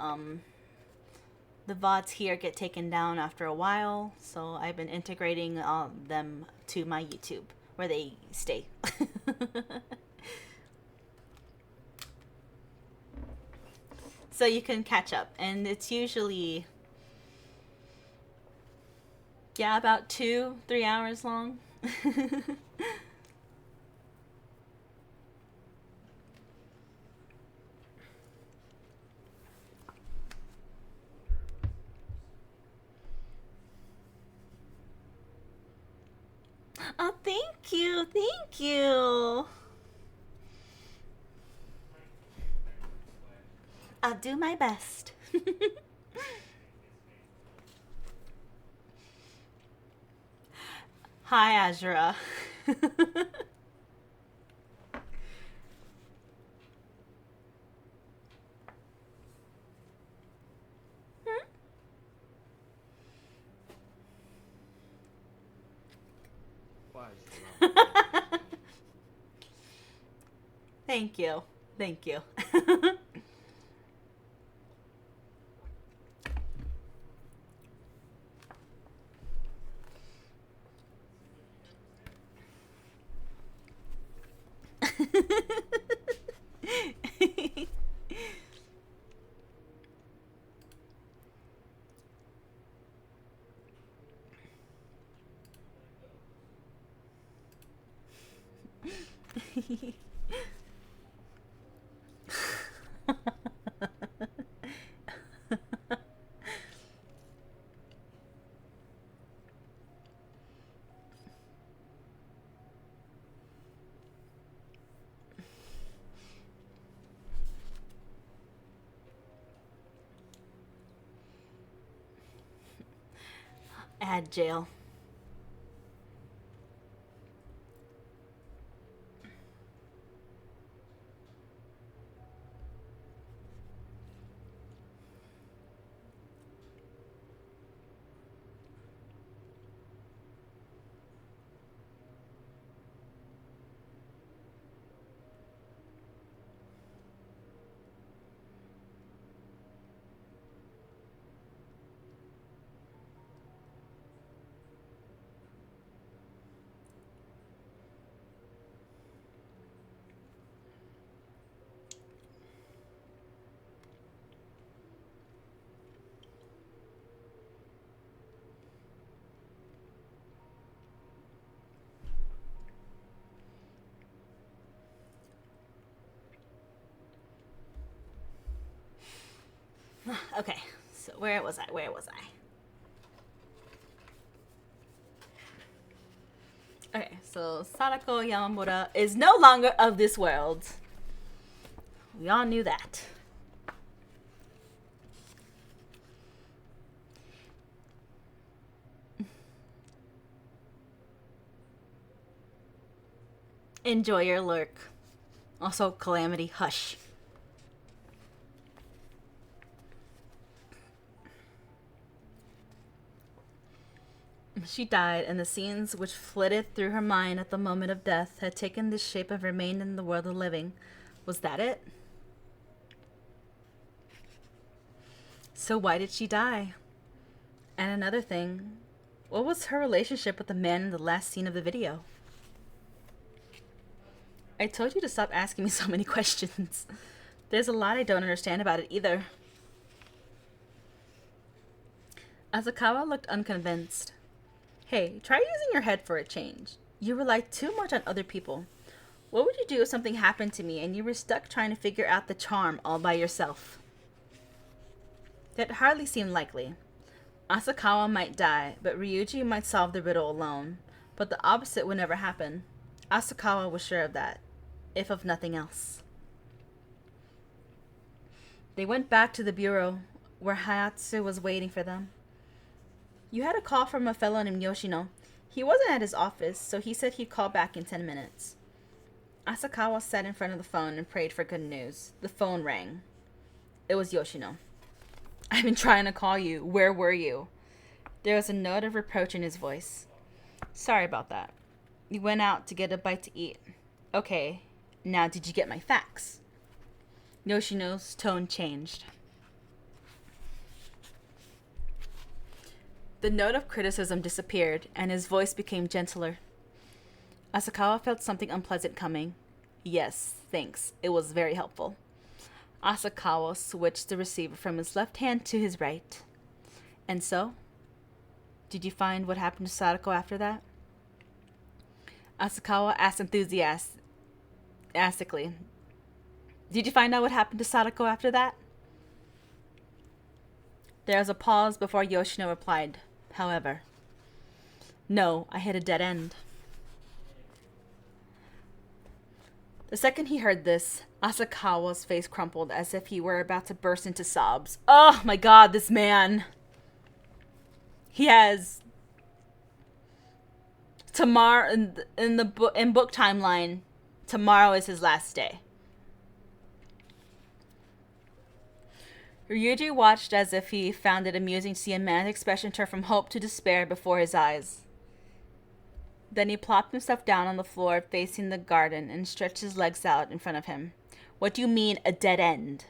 the VODs here get taken down after a while, so I've been integrating them to my YouTube, where they stay. So you can catch up, and it's usually, yeah, about 2-3 hours long. Oh, thank you, thank you. I'll do my best. Hi, Azura. Why is the rum? Thank you. Thank you. Add jail. Okay, so where was I? Where was I? Okay, so Sadako Yamamura is no longer of this world. We all knew that. Enjoy your lurk. Also, Calamity, hush. She died, and the scenes which flitted through her mind at the moment of death had taken the shape and remained in the world of living. Was that it? So why did she die? And another thing, what was her relationship with the man in the last scene of the video? I told you to stop asking me so many questions. There's a lot I don't understand about it either. Asakawa looked unconvinced. Hey, try using your head for a change. You rely too much on other people. What would you do if something happened to me and you were stuck trying to figure out the charm all by yourself? That hardly seemed likely. Asakawa might die, but Ryuji might solve the riddle alone. But the opposite would never happen. Asakawa was sure of that, if of nothing else. They went back to the bureau, where Hayatsu was waiting for them. You had a call from a fellow named Yoshino. He wasn't at his office, so he said he'd call back in 10 minutes. Asakawa sat in front of the phone and prayed for good news. The phone rang. It was Yoshino. I've been trying to call you. Where were you? There was a note of reproach in his voice. Sorry about that. You went out to get a bite to eat. Okay, now did you get my fax? Yoshino's tone changed. The note of criticism disappeared, and his voice became gentler. Asakawa felt something unpleasant coming. Yes, thanks. It was very helpful. Asakawa switched the receiver from his left hand to his right. And so? Did you find what happened to Sadako after that? Asakawa asked enthusiastically. Did you find out what happened to Sadako after that? There was a pause before Yoshino replied. However, no, I hit a dead end. The second he heard this, Asakawa's face crumpled as if he were about to burst into sobs. Oh my god, this man. He has tomorrow in book timeline, tomorrow is his last day. Ryuji watched as if he found it amusing to see a man's expression turn from hope to despair before his eyes. Then he plopped himself down on the floor facing the garden and stretched his legs out in front of him. What do you mean, a dead end?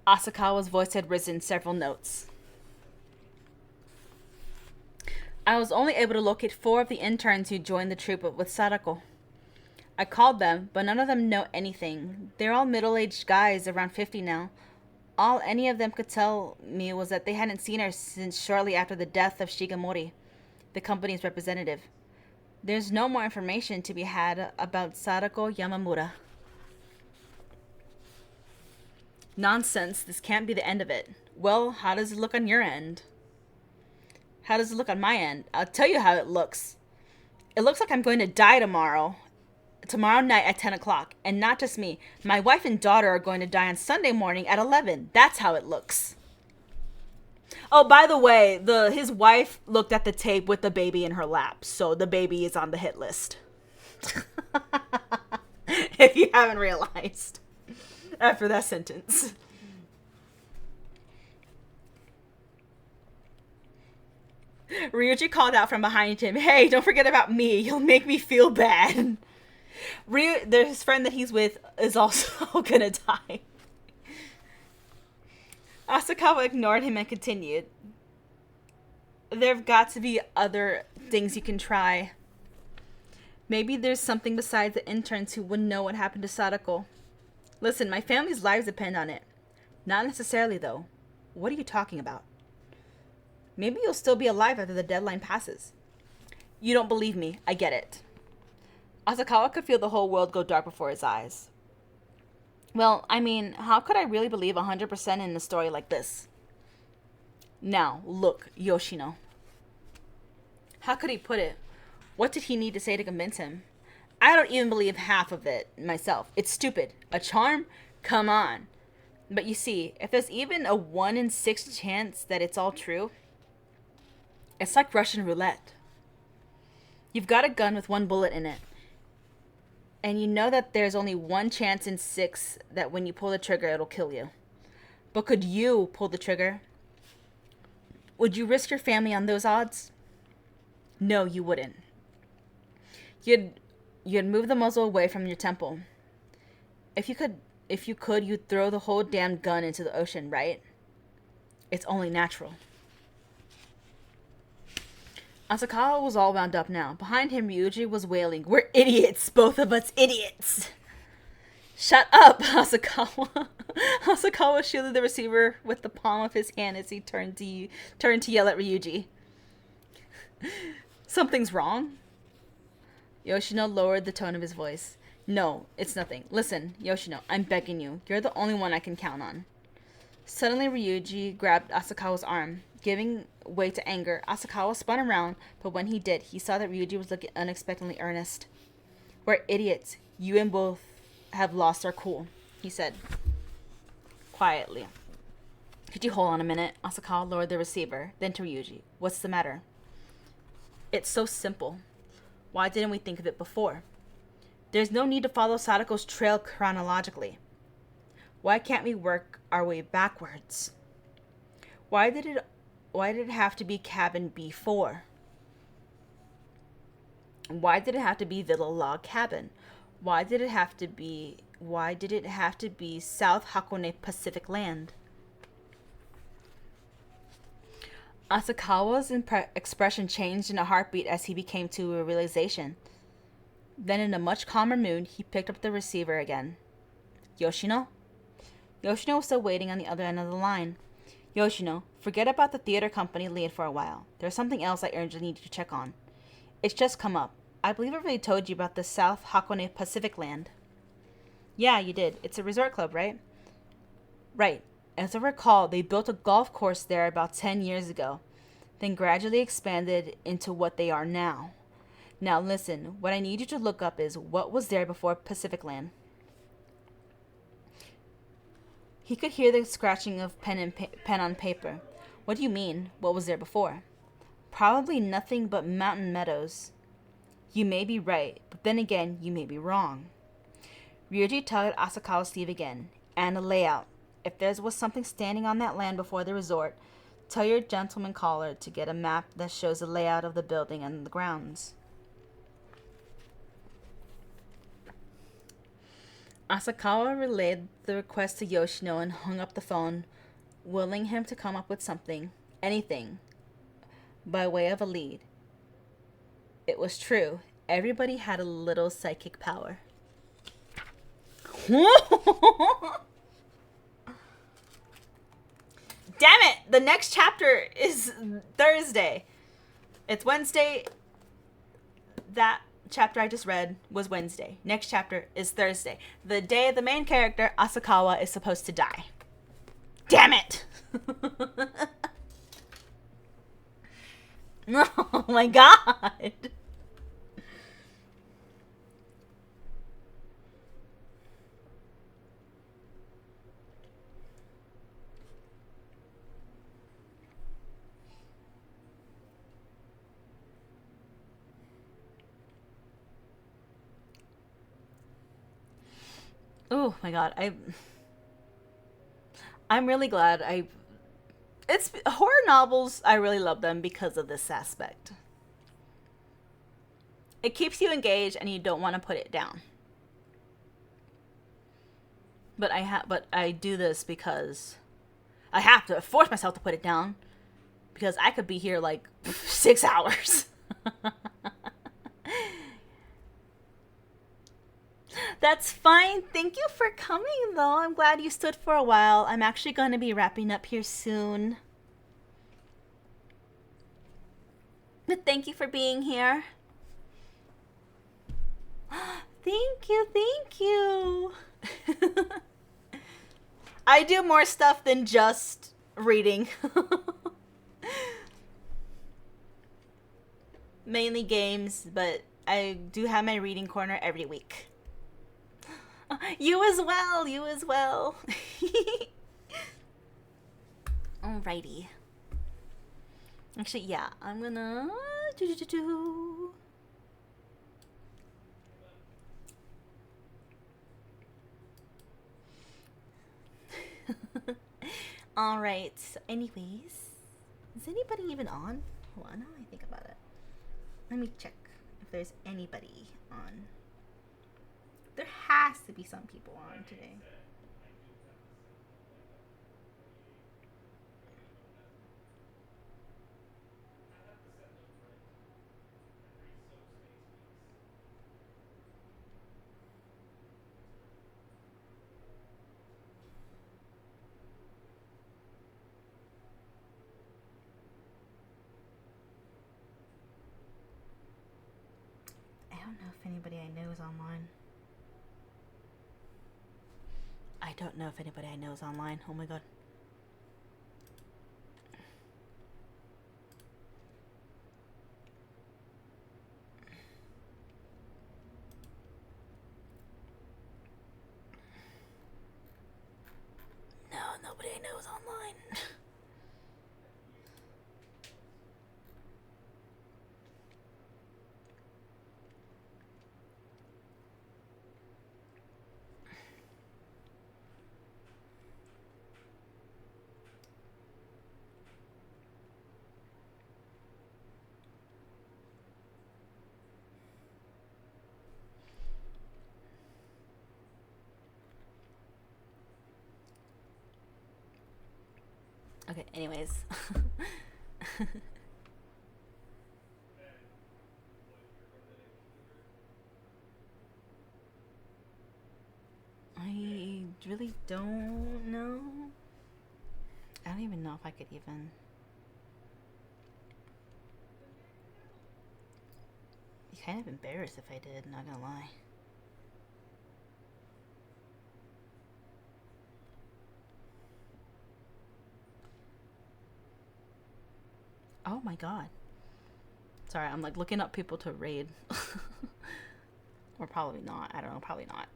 Asakawa's voice had risen several notes. I was only able to locate 4 of the interns who joined the troop with Sadako. I called them, but none of them know anything. They're all middle-aged guys, around 50 now. All any of them could tell me was that they hadn't seen her since shortly after the death of Shigemori, the company's representative. There's no more information to be had about Sadako Yamamura. Nonsense, this can't be the end of it. Well, how does it look on your end? How does it look on my end? I'll tell you how it looks. It looks like I'm going to die tomorrow night at 10 o'clock. And not just me. My wife and daughter are going to die on Sunday morning at 11. That's how it looks. Oh, by the way, his wife looked at the tape with the baby in her lap. So the baby is on the hit list. If you haven't realized. After that sentence. Ryuji called out from behind him, "Hey, don't forget about me. You'll make me feel bad." His friend that he's with is also gonna die. Asakawa ignored him and continued. There've got to be other things you can try. Maybe there's something besides the interns who wouldn't know what happened to Sadako. Listen, my family's lives depend on it. Not necessarily, though. What are you talking about? Maybe you'll still be alive after the deadline passes. You don't believe me. I get it. Asakawa could feel the whole world go dark before his eyes. Well, I mean, how could I really believe 100% in a story like this? Now, look, Yoshino. How could he put it? What did he need to say to convince him? I don't even believe half of it myself. It's stupid. A charm? Come on. But you see, if there's even a 1 in 6 chance that it's all true, it's like Russian roulette. You've got a gun with 1 bullet in it. And you know that there's only 1 chance in 6 that when you pull the trigger, it'll kill you. But could you pull the trigger? Would you risk your family on those odds? No, you wouldn't. You'd move the muzzle away from your temple. If you could, you'd throw the whole damn gun into the ocean, right? It's only natural. Asakawa was all wound up now. Behind him, Ryuji was wailing, "We're idiots! Both of us idiots!" Shut up, Asakawa. Asakawa shielded the receiver with the palm of his hand as he turned to yell at Ryuji. Something's wrong? Yoshino lowered the tone of his voice. No, it's nothing. Listen, Yoshino, I'm begging you. You're the only one I can count on. Suddenly, Ryuji grabbed Asakawa's arm. Giving way to anger, Asakawa spun around, but when he did, he saw that Ryuji was looking unexpectedly earnest. We're idiots. You and both have lost our cool, he said quietly. Could you hold on a minute? Asakawa lowered the receiver, then to Ryuji. What's the matter? It's so simple. Why didn't we think of it before? There's no need to follow Sadako's trail chronologically. Why can't we work our way backwards? Why did it have to be cabin B4? Why did it have to be Villa Log Cabin? Why did it have to be South Hakone Pacific Land? Asakawa's expression changed in a heartbeat as he came to a realization. Then in a much calmer mood, he picked up the receiver again. Yoshino? Yoshino was still waiting on the other end of the line. Yoshino, forget about the theater company lead for a while. There's something else I urgently need you to check on. It's just come up. I believe I already told you about the South Hakone Pacific Land. Yeah, you did. It's a resort club, right? Right. As I recall, they built a golf course there about 10 years ago, then gradually expanded into what they are now. Now listen, what I need you to look up is what was there before Pacific Land. He could hear the scratching of pen on paper. What do you mean, what was there before? Probably nothing but mountain meadows. You may be right, but then again, you may be wrong. Ryuji tugged Asakawa's sleeve again. And a layout. If there was something standing on that land before the resort, tell your gentleman caller to get a map that shows the layout of the building and the grounds. Asakawa relayed the request to Yoshino and hung up the phone, willing him to come up with something, anything, by way of a lead. It was true. Everybody had a little psychic power. Damn it! The next chapter is Thursday. It's Wednesday. That chapter I just read was Wednesday. Next chapter is Thursday. The day the main character, Asakawa, is supposed to die. Damn it! Oh my god! Oh my god, I'm really glad it's horror novels, I really love them because of this aspect. It keeps you engaged and you don't want to put it down. But I do this because I have to force myself to put it down because I could be here like 6 hours. That's fine. Thank you for coming, though. I'm glad you stood for a while. I'm actually going to be wrapping up here soon. But thank you for being here. Thank you, thank you. I do more stuff than just reading. Mainly games, but I do have my reading corner every week. You as well, you as well. Alrighty. Actually, yeah, I'm gonna Alright, so anyways, is anybody even on? Hold on, now I think about it. Let me check if there's anybody on. There has to be some people on today. I don't know if anybody I know is online. I don't know if anybody I know is online. Oh my god. No, nobody I know is online. Okay, anyways. I really don't know. I don't even know if I could even. Be kind of embarrassed if I did, not gonna lie. Oh my god. Sorry, I'm like looking up people to raid. Or probably not. I don't know. Probably not.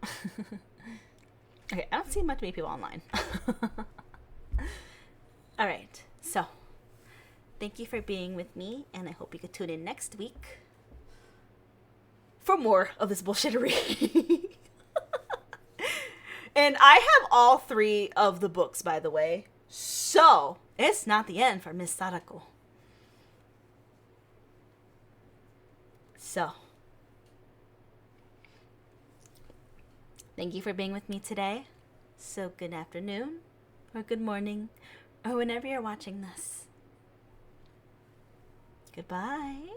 Okay, I don't see much people online. All right. So, thank you for being with me, and I hope you could tune in next week for more of this bullshittery. And I have all 3 of the books, by the way. So, it's not the end for Miss Sadako. So, thank you for being with me today. So, good afternoon, or good morning, or whenever you're watching this. Goodbye.